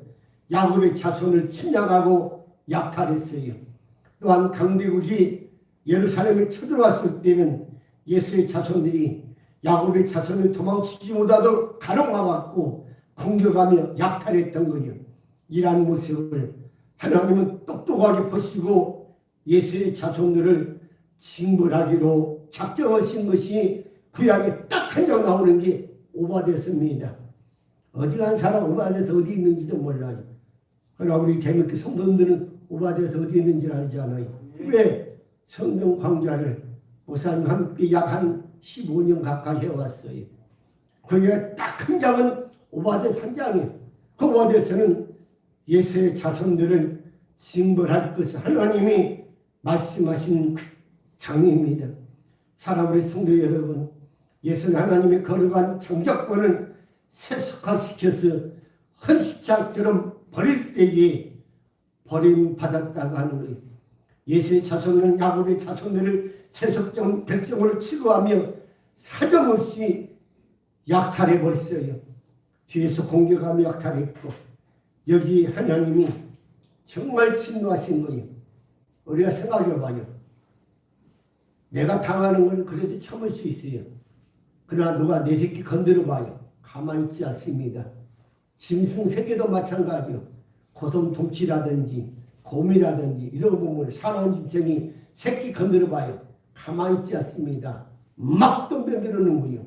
야곱의 자손을 침략하고 약탈했어요. 또한 강대국이 예루살렘에 쳐들어왔을 때는 예수의 자손들이 야곱의 자손을 도망치지 못하도록 가로막았고 공격하며 약탈했던 거예요. 이러한 모습을 하나님은 똑똑하게 보시고 예수의 자손들을 징벌하기로 작정하신 것이 구약에 딱 한 장 나오는 게 오바댜서입니다. 어지간한 사람 오바댜서 어디 있는지도 몰라요. 그러나 우리 대목교 성도들은 오바댜서 어디 있는지 알지 않아요. 왜? 성경 강좌를 목사님 함께 약 한 15년 가까이 해왔어요. 거기에 딱 한 장은 오바댜서 한 장이에요. 그 오바댜서는 예수의 자손들을 징벌할 것을 하나님이 말씀하신 장입니다. 사랑하는 성도 여러분, 예수는 하나님의 거룩한 정적권을 세속화시켜서 헌십장처럼 버릴 때에 버림받았다고 하는 거예요. 예수의 자손은 야곱의 자손들을 세속적 백성으로 취급하며 사정없이 약탈해버렸어요. 뒤에서 공격하며 약탈했고 여기 하나님이 정말 진노하신 거예요. 우리가 생각해봐요. 내가 당하는 건 그래도 참을 수 있어요. 그러나 누가 내 새끼 건드려봐요. 가만히 있지 않습니다. 짐승세계도 마찬가지요. 고동통치라든지 곰이라든지 이런 부분을 사나운 짐승이 새끼 건드려봐요. 가만히 있지 않습니다. 막 덤벼들는 거예요.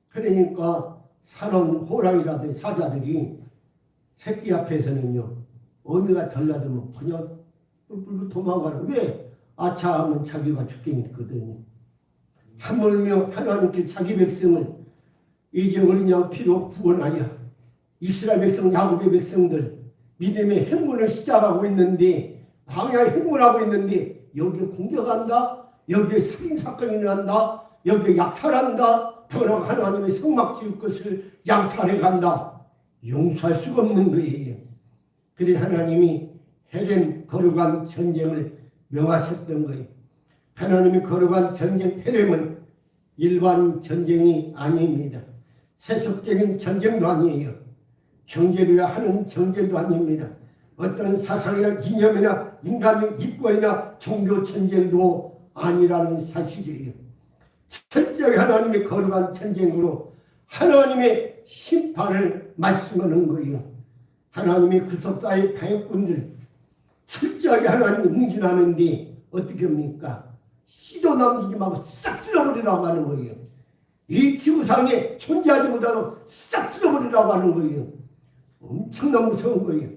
그러니까 사나운 호랑이라든지 사자들이 새끼 앞에서는요. 어미가 달라들면 그냥 뿔뿔 도망가는 왜? 아차 하면 자기가 죽겠거든요. 하물며 하나님께 자기 백성을 이제 어린 양 피로 구원하여 이스라엘 백성 야곱의 백성들 믿음의 행군을 시작하고 있는데 광야에 행군하고 있는데 여기에 공격한다. 여기에 살인사건이 일어난다. 여기에 약탈한다. 더러 하나님의 성막 지을 것을 양탈해간다. 용서할 수가 없는 거예요. 그래 하나님이 헬렘 거룩한 전쟁을 명하셨던 거예요. 하나님이 거룩한 전쟁 헬렘은 일반 전쟁이 아닙니다. 세속적인 전쟁도 아니에요. 경제를 위해 하는 전쟁도 아닙니다. 어떤 사상이나 이념이나 인간의 이권이나 종교 전쟁도 아니라는 사실이에요. 철저히 하나님의 거룩한 전쟁으로 하나님의 심판을 말씀하는 거예요. 하나님의 구속자의 방해꾼들 철저하게 하나님이 응징하는데 어떻게 합니까? 씨도 남기지 말고 싹 쓸어버리라고 하는 거예요. 이 지구상에 존재하지 못하고 싹 쓸어버리라고 하는 거예요. 엄청난 무서운 거예요.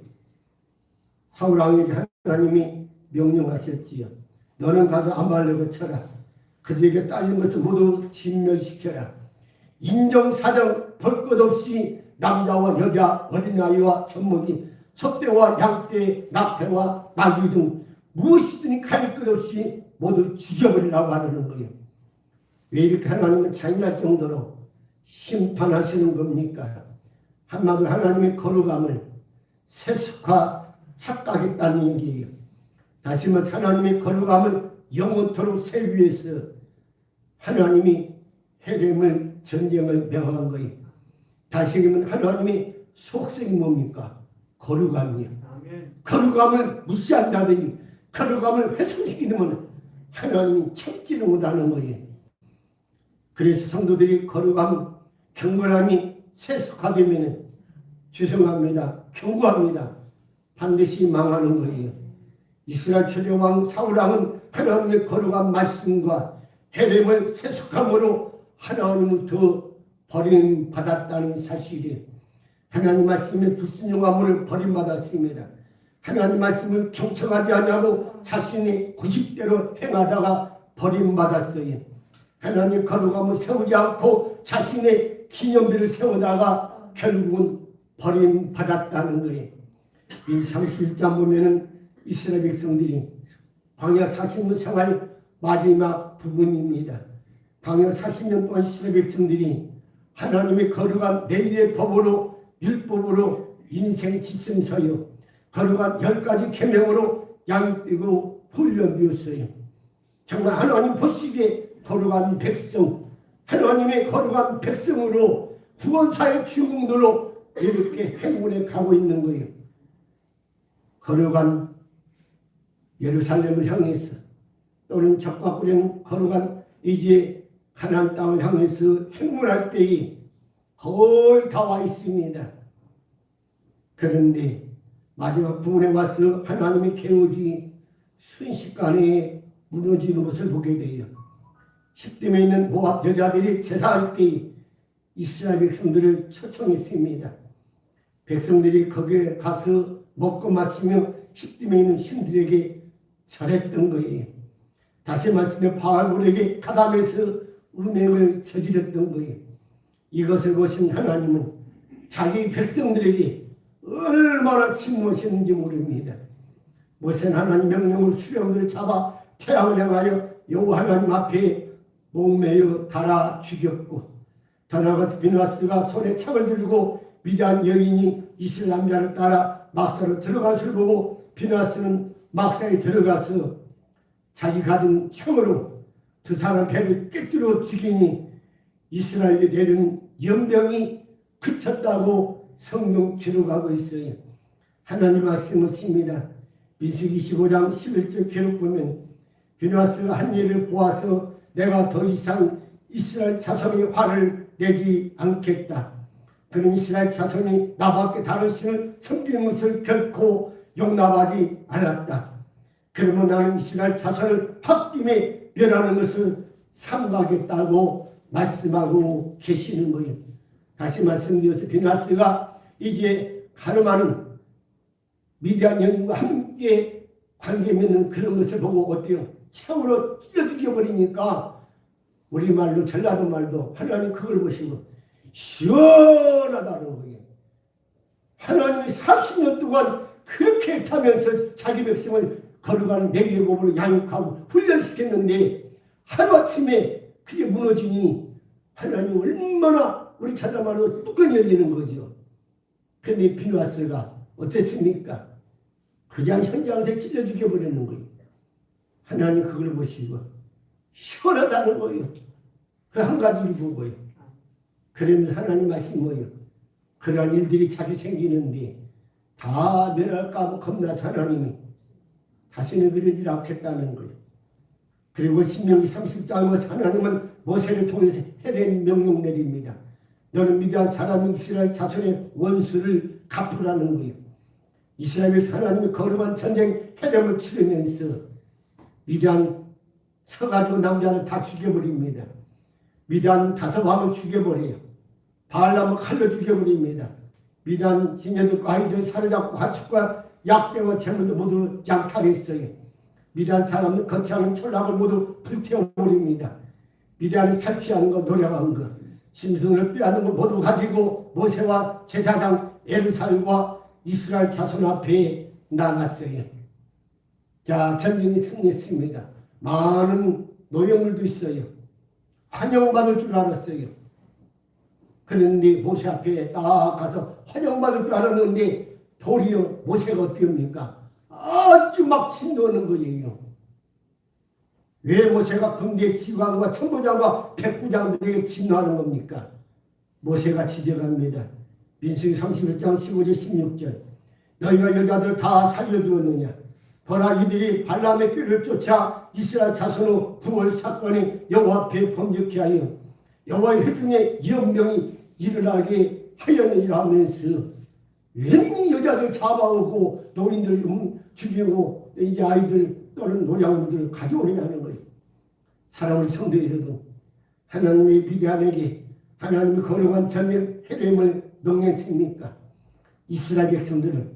사울 왕에게 하나님이 명령하셨지요. 너는 가서 아말렉을 쳐라. 그들에게 딸린 것을 모두 진멸시켜라. 인정사정 볼 것 없이 남자와 여자, 어린아이와 젖먹이, 소떼와 양떼, 낙태와 나귀 등 무엇이든지 가릴 것 없이 모두 죽여버리라고 하는 거예요. 왜 이렇게 하나님은 잔인할 정도로 심판하시는 겁니까? 한마디로 하나님의 거룩함을 세속화 착각했다는 얘기예요. 다시 말해서 하나님의 거룩함을 영원토록 세우기 위해서 하나님이 헤렘을 전쟁을 명한 거예요. 다시 얘기하면 하나님의 속성이 뭡니까? 거룩함이요. 거룩함을 무시한다더니 거룩함을 훼손시키면 하나님이 참지를 못하는 거예요. 그래서 성도들이 거룩함, 경건함이 세속화되면 죄송합니다. 경고합니다. 반드시 망하는 거예요. 이스라엘 최대왕 사울왕은 하나님의 거룩한 말씀과 헤렘을 세속함으로 하나님으로부터 버림받았다는 사실이에요. 하나님 말씀에 불순종함으로 버림받았습니다. 하나님 말씀을 경청하지 않냐고 자신의 고집대로 행하다가 버림받았어요. 하나님 거룩함을 세우지 않고 자신의 기념비를 세우다가 결국은 버림받았다는 거예요. 이 31장 보면은 이스라엘 백성들이 광야 40년 생활 마지막 부분입니다. 광야 40년 동안 이스라엘 백성들이 하나님의 거룩한 내일의 법으로 율법으로 인생 지침서요 거룩한 10가지 계명으로 양육되고 훈련되었어요. 정말 하나님 보시기에 거룩한 백성, 하나님의 거룩한 백성으로 구원사의 주인공들로 이렇게 행운에 가고 있는 거예요. 거룩한 예루살렘을 향해서 또는 적과 꾸린 거룩한 이제 가나안 땅을 향해서 행문할 때에 거의 다 와 있습니다. 그런데 마지막 부분에 와서 하나님의 계획이 순식간에 무너지는 것을 보게 돼요. 10댐에 있는 모압 여자들이 제사할 때 이스라엘 백성들을 초청했습니다. 백성들이 거기에 가서 먹고 마시며 10댐에 있는 신들에게 절했던 거예요. 다시 말씀해 바알볼에게 가담해서 음행을 저질렀던 거예요. 이것을 보신 하나님은 자기 백성들에게 얼마나 침노하셨는지 모릅니다. 모세는 하나님 명령을 수령들을 잡아 태양을 향하여 여호와 하나님 앞에 목매어 달아 죽였고 더 나아가서 비누아스가 손에 창을 들고 미디안 여인이 이스라엘 남자를 따라 막사로 들어간 것을 보고 비누아스는 막사에 들어가서 자기 가진 창으로 두 사람 배를 꿰뚫어 죽이니 이스라엘에 내린 연병이 그쳤다고 성경 기록하고 있어요. 하나님 말씀하십니다. 민수기 25장 11절 기록 보면 비누아스가 한 일을 보아서 내가 더 이상 이스라엘 자손의 화를 내지 않겠다. 그는 이스라엘 자손이 나밖에 다른 신을 섬기는 것을 결코 용납하지 않았다. 그러면 나는 이스라엘 자손을 홧김에 멸하는 것을 삼가하겠다고 말씀하고 계시는 거예요. 다시 말씀드려서 비누아스가 이제 가늠하는 미디안 여인과 함께 관계 맺는 그런 것을 보고 어때요? 창으로 찔러 죽여버리니까 우리말로 전라도 말도 하나님 그걸 보시고 시원하다는 거예요. 하나님이 40년 동안 그렇게 애타면서 자기 백성을 거룩한 내기의 법으로 양육하고 훈련시켰는데 하루아침에 그게 무너지니 하나님 얼마나 우리 찾아말로 뚜껑이 열리는 거죠. 그런데 비누아스가 어땠습니까? 그냥 현장에서 찔러 죽여버리는 거예요. 하나님 그걸 보시고 시원하다는 거예요. 그 한 가지를 보고요. 그러면 하나님 말씀이 뭐예요? 그러한 일들이 자주 생기는데 다 멸할까 겁나서 하나님이 다시는 그러지 않겠다는 거예요. 그리고 신명기 30장에서 하나님은 모세를 통해서 헤렘 명령 내립니다. 너는 미디안 사람 이스라엘 자손의 원수를 갚으라는 거예요. 이스라엘에서 하나님의 거룩한 전쟁 헤렘을 치르면서 미디안 서가지고 남자를 다 죽여버립니다. 미디안 다섯 왕을 죽여버려요. 바알람을 칼로 죽여버립니다. 미디안 시녀들과 아이들 사로잡고 가축과 약대와 재물도 모두 장탈했어요. 미디안 사람은 거치하는 촌락을 모두 불태워버립니다. 미디안이 탈취하는 것, 노력한 것, 짐승을 빼앗는 것 모두 가지고 모세와 제사장 엘살과 이스라엘 자손 앞에 나갔어요. 자, 전쟁이 승리했습니다. 많은 노예물도 있어요. 환영받을 줄 알았어요. 그런데 모세 앞에 딱 가서 환영받을 줄 알았는데 도리어 모세가 어떻습니까? 아주 막 진노하는 거예요. 왜 모세가 군대 지휘관과 천부장과 백부장들에게 진노하는 겁니까? 모세가 지적합니다. 민수기 31장 15절 16절 너희가 여자들 다 살려두었느냐? 보라 이들이 발람의 꾀를 쫓아 이스라엘 자손의 부월 사건이 여호와 앞에 범죄케 하여 여호와의 회중에 연병이 일어나게 하였느니라 하면서 웬 여자들 잡아오고 노인들 죽이고 이제 아이들 또는 노량물들을 가져오느냐는 거예요. 사랑하는 성도 여러분, 하나님의 미디안에게 하나님의 거룩한 전면 헤렘을 농했습니까? 이스라엘 백성들은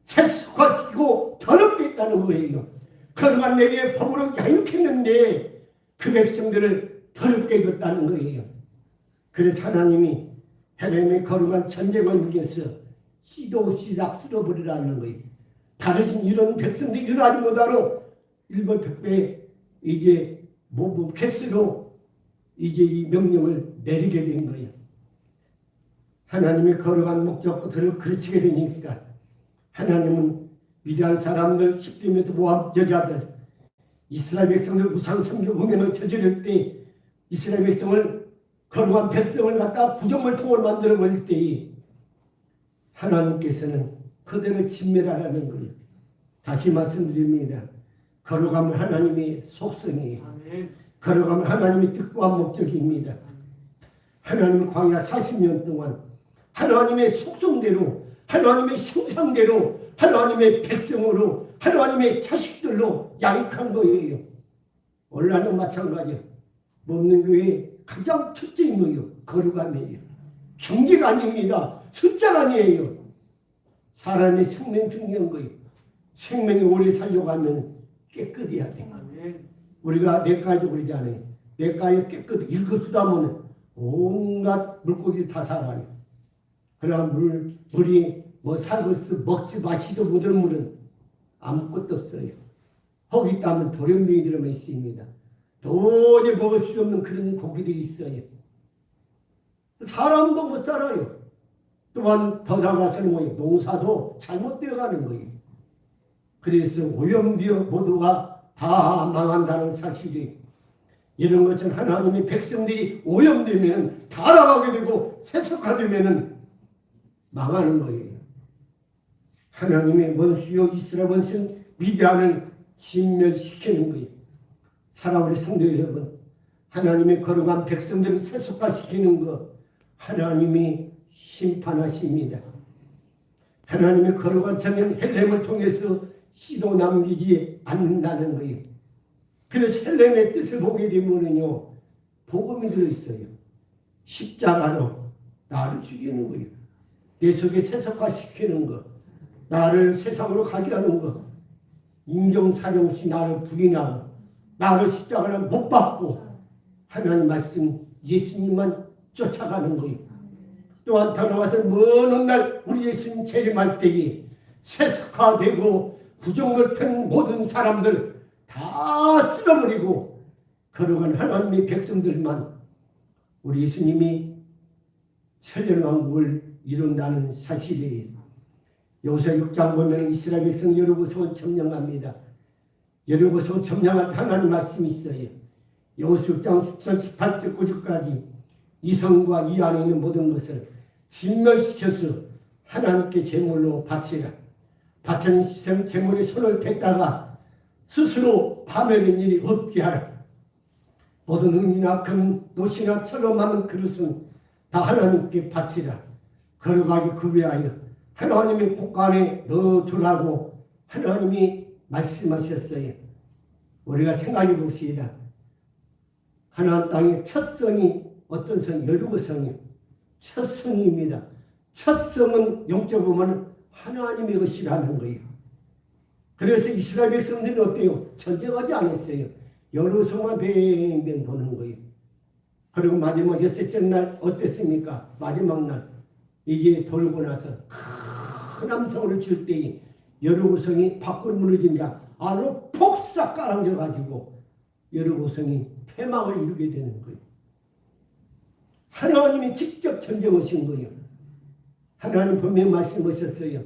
세속화시키고 더럽게 했다는 거예요. 그동안 내게 법으로 양육했는데 그 백성들을 더럽게 해줬다는 거예요. 그래서 하나님이 헤렘의 거룩한 전쟁을 위해서 시도 시작 쓸어버리라는 거예요. 다르신 이런 백성들이 일어나지 못하러 일본 백배 이제 모부 패스로 이제 이 명령을 내리게 된 거예요. 하나님의 거룩한 목적들을 그르치게 되니까 하나님은 위대한 사람들 10대부터 모압 여자들 이스라엘 백성들 우상 섬겨 음행을 저지를 때 이스라엘 백성을 거룩한 백성을 갖다 부정물통을 만들어 버릴 때에 하나님께서는 그대로 진멸하라는 거예요. 다시 말씀드립니다. 거룩함은 하나님의 속성이에요. 거룩함은 하나님의 뜻과 목적입니다. 하나님은 광야 40년 동안 하나님의 속성대로 하나님의 형상대로 하나님의 백성으로 하나님의 자식들로 양육한 거예요. 오늘날도 마찬가지예요. 먹는 교회의 가장 첫째인 거예요. 거룩함이에요. 경제가 아닙니다. 숫자가 아니에요. 사람의 생명 중요한 거예요. 생명이 오래 살려고 하면 깨끗해야 돼요. 우리가 내과에도 그러잖아요. 내과에 깨끗 일거수다면 온갖 물고기 다 살아요. 그러나 물이 뭐 살것을 먹지 마시도 못할 물은 아무것도 없어요. 거기 있다면 돌연변이 들어만 있습니다. 도저히 먹을 수 없는 그런 고기들이 있어요. 사람도 못 살아요. 또한 더 나아가서는 뭐예요? 농사도 잘못되어 가는 거예요. 그래서 오염되어 모두가 다 망한다는 사실이 이런 것은 하나님의 백성들이 오염되면 타락하게 되고 세속화되면 망하는 거예요. 하나님의 원수요 이스라엘 원수는 미디안을 진멸시키는 거예요. 사랑하는 성도 여러분, 하나님의 거룩한 백성들을 세속화시키는 것 하나님이 심판하십니다. 하나님의 거룩한 전면 헬렘을 통해서 씨도 남기지 않는다는 거예요. 그래서 헬렘의 뜻을 보게 되면요 복음이 들어있어요. 십자가로 나를 죽이는 거예요. 내 속에 세속화시키는 것, 나를 세상으로 가게 하는 것, 인정사정없이 나를 부인하고 나를 십자가를 못 받고 하나님 말씀 예수님만 쫓아가는 거예요. 또한 더 나아가서 먼 훗날 우리 예수님 재림할 때에 세속화되고 부정을 튼 모든 사람들 다 쓸어버리고 거룩한 하나님의 백성들만 우리 예수님이 천년왕국을 이룬다는 사실이에요. 여호수아 6장 보면 이스라엘 백성 여리고성을 점령합니다. 여리고성을 점령할 하나님 말씀이 있어요. 여호수아 6장 10절 18절 9절까지 이 성과 이 안에 있는 모든 것을 진멸시켜서 하나님께 제물로 바치라. 바치는 시생 제물에 손을 댔다가 스스로 파멸의 일이 없게 하라. 모든 은이나 금, 노시나 철로 만든 그릇은 다 하나님께 바치라. 거룩하게 구비하여 하나님의 곳간에 넣어두라고 하나님이 말씀하셨어요. 우리가 생각해 봅시다. 하나님 땅의 첫 성이 어떤 성? 여리고 성이요. 첫 성입니다. 첫 성은 영적 보면 하나님의 것이라는 거예요. 그래서 이스라엘 백성들이 어때요? 전쟁하지 않았어요. 여러 성만 뱅뱅 도는 거예요. 그리고 마지막 여섯째 날 어땠습니까? 마지막 날 이게 돌고 나서 큰 함성을 칠 때에 여리고성이 밖으로 무너집니다. 안으로 폭삭 깔아앉아 가지고 여리고성이 패망을 이루게 되는 거예요. 하나님이 직접 전쟁하신 거예요. 하나님 분명히 말씀하셨어요.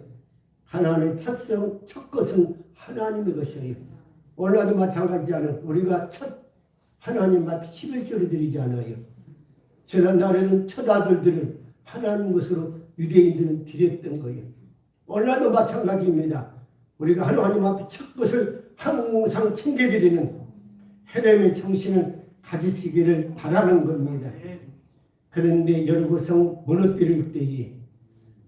하나님의 첫성, 첫 것은 하나님의 것이에요. 오늘날도 마찬가지잖아요. 우리가 첫 하나님 앞에 11조를 드리지 않아요. 지난날에는 첫 아들들을 하나님 것으로 유대인들은 드렸던 거예요. 오늘날도 마찬가지입니다. 우리가 하나님 앞에 첫 것을 항상 챙겨드리는 헤렘의 정신을 가지시기를 바라는 겁니다. 그런데 여리고성 무너뜨릴 때에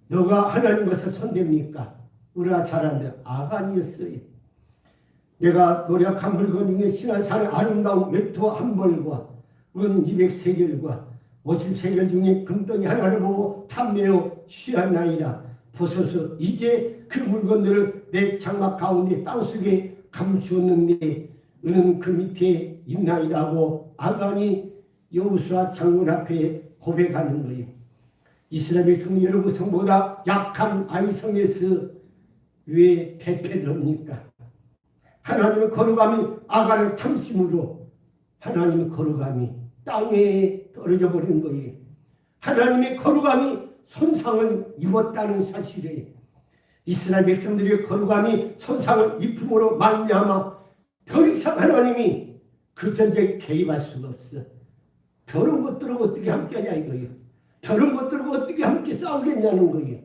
너가 하나님 것을 손댑니까? 우리가 잘한다. 아간이었어요. 내가 노력한 물건 중에 신화산의 아름다운 외투 한 벌과 은 200세겔과 50세겔 중에 금덩이 하나를 보고 탐내어 취하나이다. 보소서 이제 그 물건들을 내 장막 가운데 땅속에 감추었는데 은은 그 밑에 있나이다 하고 아간이 여호수아 장군 앞에 고백하는 거예요. 이스라엘 성 여리고성보다 약한 아이성에서 왜 대패를 합니까? 하나님의 거룩함이 아간의 탐심으로 하나님의 거룩함이 땅에 떨어져 버린 거예요. 하나님의 거룩함이 손상을 입었다는 사실이에요. 이스라엘 백성들의 거룩함이 손상을 입음으로 말미암아 더 이상 하나님이 그 전쟁에 개입할 수가 없어. 더러운 것들하고 어떻게 함께하냐 이거예요. 더러운 것들하고 어떻게 함께 싸우겠냐는 거예요.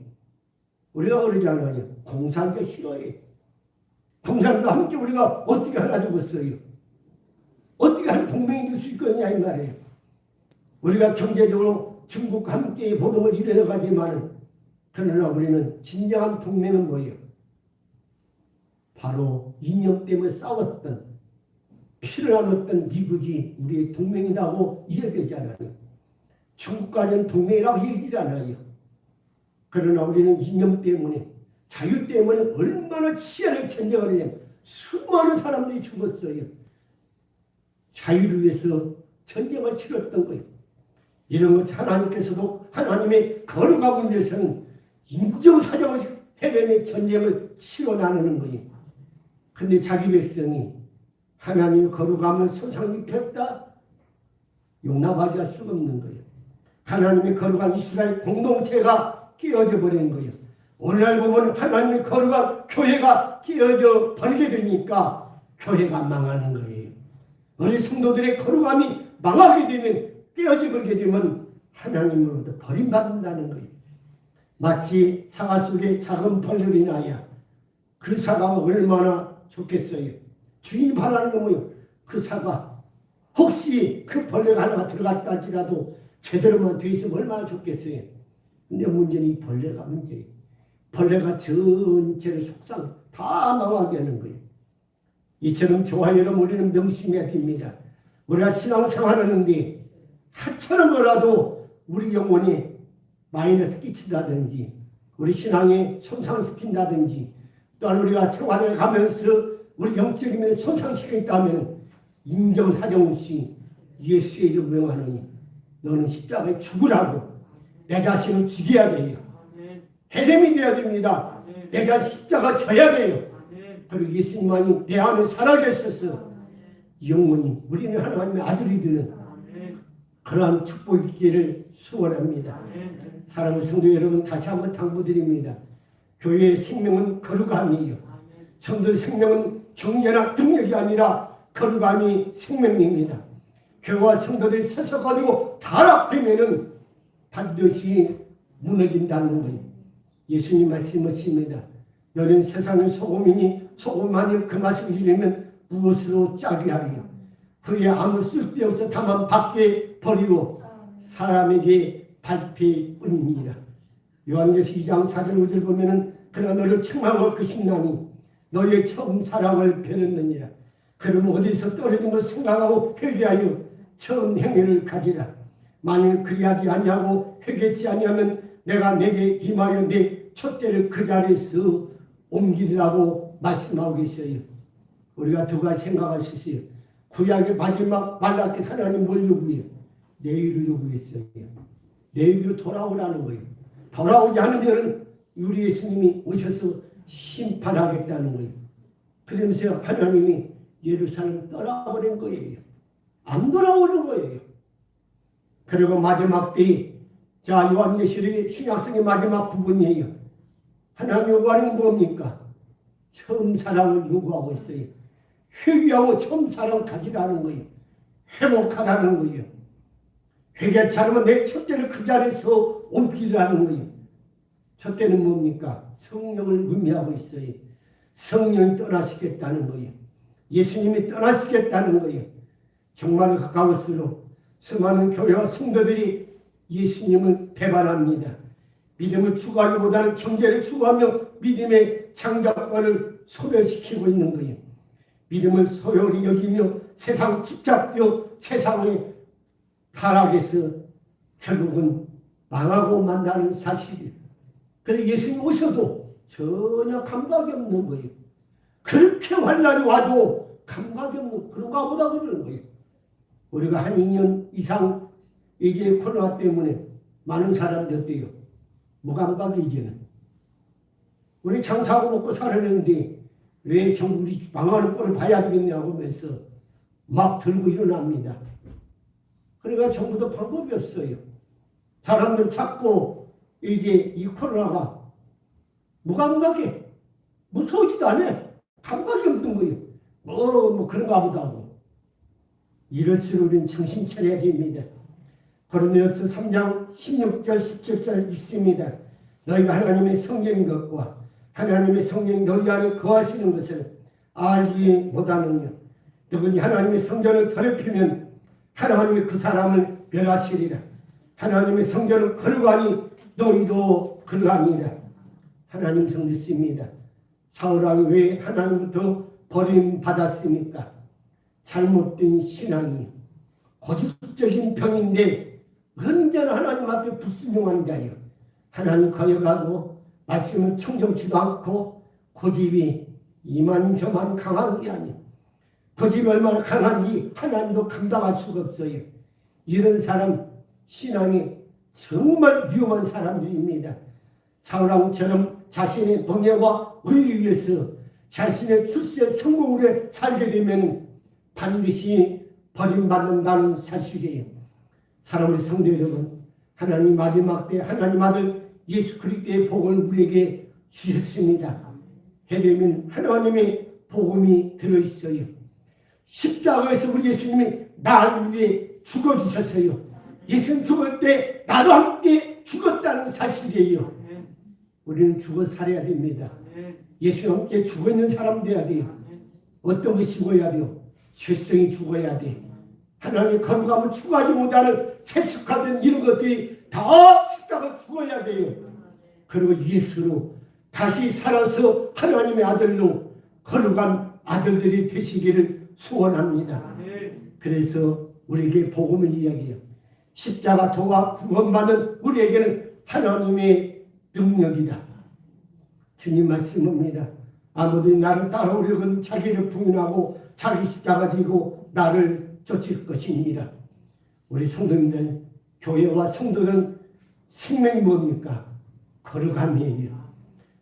우리가 그러잖아요. 공산주의 싫어해요. 공산주와 함께 우리가 어떻게 하나 되겠어요. 어떻게 한 동맹이 될 수 있겠냐 이 말이에요. 우리가 경제적으로 중국과 함께 보동을 이뤄가지만 그러나 우리는 진정한 동맹은 뭐예요? 바로 이념 때문에 싸웠던 피를 나눴던 미국이 우리의 동맹이라고 이야기하잖아요. 중국과는 동맹이라고 얘기하잖아요. 그러나 우리는 이념 때문에 자유 때문에 얼마나 치열하게 전쟁을 했냐면 수많은 사람들이 죽었어요. 자유를 위해서 전쟁을 치렀던 거예요. 이런 것 하나님께서도 하나님의 거룩함을 위해서는 인정사정을 헤매며 전쟁을 치러 나누는 거예요. 근데 자기 백성이 하나님의 거룩함을 손상 입혔다? 용납하지 할 수가 없는 거예요. 하나님의 거룩한 이스라엘 공동체가 깨어져 버리는 거예요. 오늘날 보면 하나님의 거룩한 교회가 깨어져 버리게 되니까 교회가 망하는 거예요. 우리 성도들의 거룩함이 망하게 되면 깨어져 버리게 되면 하나님으로부터 버림받는다는 거예요. 마치 사과 속에 작은 벌레를 인하여 그 사과가 얼마나 좋겠어요. 주인이 바라는 거 뭐예요? 그 사과 혹시 그 벌레가 하나가 들어갔다 할지라도 제대로만 돼 있으면 얼마나 좋겠어요. 근데 문제는 이 벌레가 문제예요. 벌레가 전체를 속상 다 망하게 하는 거예요. 이처럼 저와 여러분 우리는 명심해야 됩니다. 우리가 신앙생활하는데 하찮은 거라도 우리 영혼에 마이너스 끼친다든지 우리 신앙에 손상시킨다든지 또한 우리가 생활을 가면서 우리 영적인 면에 손상시켰다면 인정사정 없이 예수의 이름을 명하노니 너는 십자가에 죽으라고 내 자신을 죽여야 돼요. 헤렘이 되어야 됩니다. 내가 십자가 져야 돼요. 그리고 예수님만이 내 안에 살아계셔서 영원히 우리는 하나님의 아들이 되는 그러한 축복이 있기를 소원합니다. 사랑하는 성도 여러분, 다시 한번 당부드립니다. 교회의 생명은 거룩함이에요. 성도의 생명은 정죄나 능력이 아니라 거룩함이 생명입니다. 교회와 성도들이 세속가지고 타락되면은 반드시 무너진다는 거예요. 예수님 말씀하십니다. 너는 세상의 소금이니 소금 아닌 그 맛을 잃으면 무엇으로 짜게 하리요. 그에 아무 쓸데없어 다만 밖에 버리고 사람에게 발표뿐이니라. 요한계시록 2장 4절 5절 보면은 그러나 너를 책망할 것이나니 너의 처음 사랑을 버렸느니라. 그러면 어디서 떨어진 것 생각하고 회개하여 처음 행위를 가지라. 만일 그리하지 아니하고 회개치 아니하면 내가 내게 임하여 내 촛대를 그 자리에서 옮기리라고 말씀하고 계셔요. 우리가 두 가지 생각할 수 있어요. 구약의 마지막 말라기 하나님 뭘 요구해요? 내일을 요구했어요. 내일로 돌아오라는 거예요. 돌아오지 않으면 우리 예수님이 오셔서 심판하겠다는 거예요. 그러면서 하나님이 예루살렘 떠나버린 거예요. 안 돌아오는 거예요. 그리고 마지막 때, 자, 요한계시록의 신약성의 마지막 부분이에요. 하나님 요구하는 건 뭡니까? 처음 사랑을 요구하고 있어요. 회개하고 처음 사랑 가지라는 거예요. 회복하라는 거예요. 회개치 않으면 내 촛대를 그 자리에서 옮기라는 거예요. 촛대는 뭡니까? 성령을 의미하고 있어요. 성령이 떠나시겠다는 거예요. 예수님이 떠나시겠다는 거예요. 정말 가까울수록 수많은 교회와 성도들이 예수님을 배반합니다. 믿음을 추구하기보다는 경제를 추구하며 믿음의 창작관을 소멸시키고 있는 거예요. 믿음을 소홀히 여기며 세상 집착되어 세상의 타락에서 결국은 망하고 만다는 사실이에요. 그래서 예수님 오셔도 전혀 감각이 없는 거예요. 그렇게 환난이 와도 감각이 없는 그런가 보다 그러는 거예요. 우리가 한 2년 이상 이게 코로나 때문에 많은 사람들이 어때요? 무감각이 이제는. 우리 장사하고 먹고 살았는데 왜 정부이 망하는 꼴을 봐야 되겠냐고 하면서 막 들고 일어납니다. 그러니까 정부도 방법이 없어요. 사람들 찾고 이제 이 코로나가 무감각해. 무서우지도 않아. 감각이 없는 거예요. 뭐 그런가 보다 하고. 이럴수록 우리는 정신 차려야 됩니다. 고린도전서 3장 16절 17절 읽습니다. 너희가 하나님의 성령인 것과 하나님의 성령이 너희 안에 거하시는 것을 알지 못하느냐. 누구니 하나님의 성전을 더럽히면 하나님이 그 사람을 멸하시리라. 하나님의 성전을 거룩하니 너희도 그러하니라. 하나님 성도십니다. 사울왕이 왜 하나님부터 버림받았습니까? 잘못된 신앙이 고집적인 병인데 언제나 하나님 앞에 불순종하는 자예요. 하나님 거역하고 말씀을 청정치도 않고 고집이 이만저만 강한 게 아니에요. 고집이 얼마나 강한지 하나님도 감당할 수가 없어요. 이런 사람 신앙이 정말 위험한 사람들입니다. 사울왕처럼 자신의 명예와 의를 위해서 자신의 출세 성공으로 살게 되면 반드시 버림받는다는 사실이에요. 사랑하는 성도 여러분, 하나님 마지막 때 하나님 아들 예수 그리스도의 복을 우리에게 주셨습니다. 해되면 하나님의 복음이 들어있어요. 십자가에서 우리 예수님이 나를 위해 죽어주셨어요. 예수님 죽을 때 나도 함께 죽었다는 사실이에요. 우리는 죽어 살아야 됩니다. 예수님 함께 죽어있는 사람 돼야 돼요. 어떤 것이 죽어야 돼요? 죄성이 죽어야 돼. 하나님의 거룩함을 추구하지 못하는 세습화된 이런 것들이 다 십자가 죽어야 돼요. 그리고 예수로 다시 살아서 하나님의 아들로 거룩한 아들들이 되시기를 소원합니다. 그래서 우리에게 복음을 이야기해요. 십자가 도와 구원받는 우리에게는 하나님의 능력이다. 주님 말씀입니다. 아무도 나를 따라오려거든 자기를 부인하고 자기 십자가 지고 나를 쫓을 것이니라. 우리 성도님들, 교회와 성도들은 생명이 뭡니까? 거룩함이에요.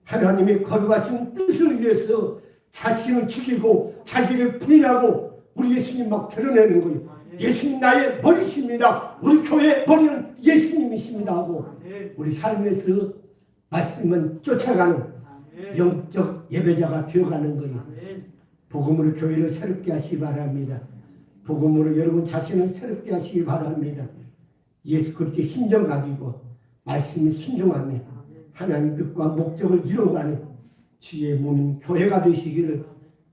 하나님의 거룩하신 뜻을 위해서 자신을 죽이고 자기를 부인하고 우리 예수님 막 드러내는 거예요. 예수님 나의 머리십니다. 우리 교회의 머리는 예수님이십니다 하고 우리 삶에서 말씀은 쫓아가는 영적 예배자가 되어가는 거예요. 복음으로 교회를 새롭게 하시기 바랍니다. 복음으로 여러분 자신을 새롭게 하시기 바랍니다. 예수 그리스도의 심정 가지고 말씀에 순종하며 하나님 뜻과 목적을 이루어가는 주의 몸인 교회가 되시기를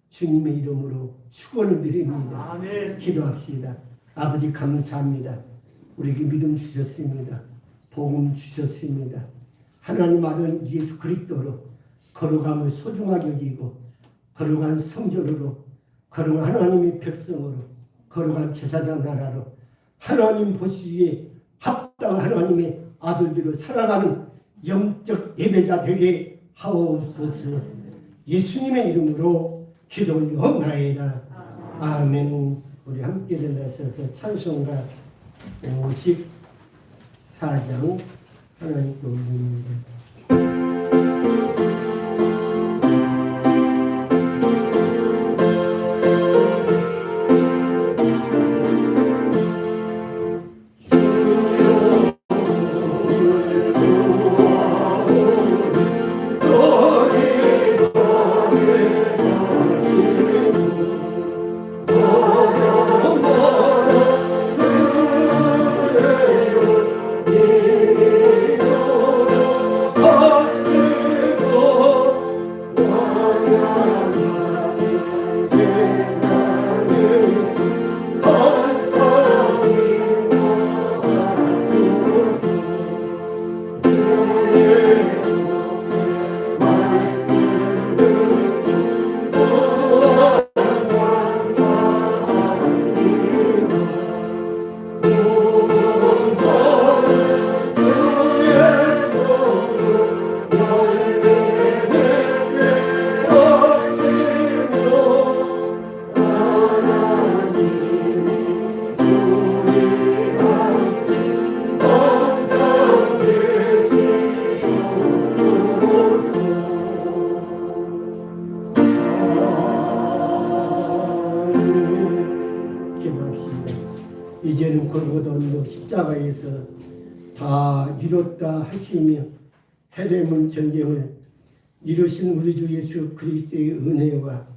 주님의 이름으로 축원을 드립니다. 기도합시다. 아버지 감사합니다. 우리에게 믿음 주셨습니다. 복음 주셨습니다. 하나님 아들 예수 그리스도로 거룩함을 소중하게 여기고 거룩한 성전으로 거룩한 하나님의 백성으로 거룩한 제사장 나라로 하나님 보시기에 합당한 하나님의 아들들로 살아가는 영적 예배자 되게 하옵소서. 예수님의 이름으로 기도 올려옵나이다. 아멘. 우리 함께 일어나셔서 찬송가 54장 하나님께 올립니다. 이제는 골고다 언덕 십자가에서 다 이뤘다 하시며 헤레문 전쟁을 이루신 우리 주 예수 그리스도의 은혜와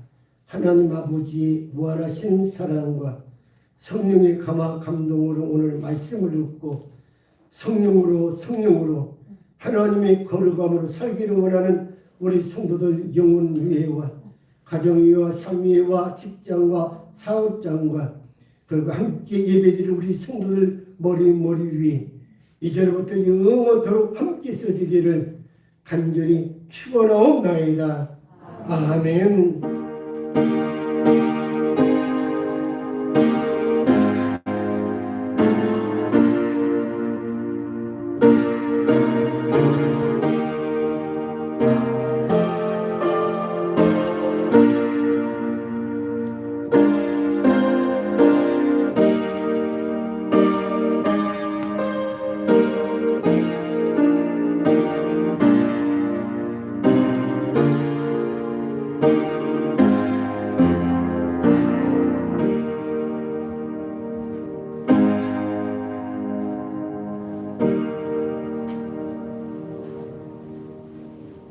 하나님 아버지의 무한하신 사랑과 성령의 감화 감동으로 오늘 말씀을 듣고 성령으로 하나님의 거룩함으로 살기를 원하는 우리 성도들 영혼 위해와 가정 위와 삶 위와 직장과 사업장과 그리고 함께 예배드릴 우리 성도들 머리 위에 이제부터 영원토록 함께 써지기를 간절히 축원하옵나이다. 아멘.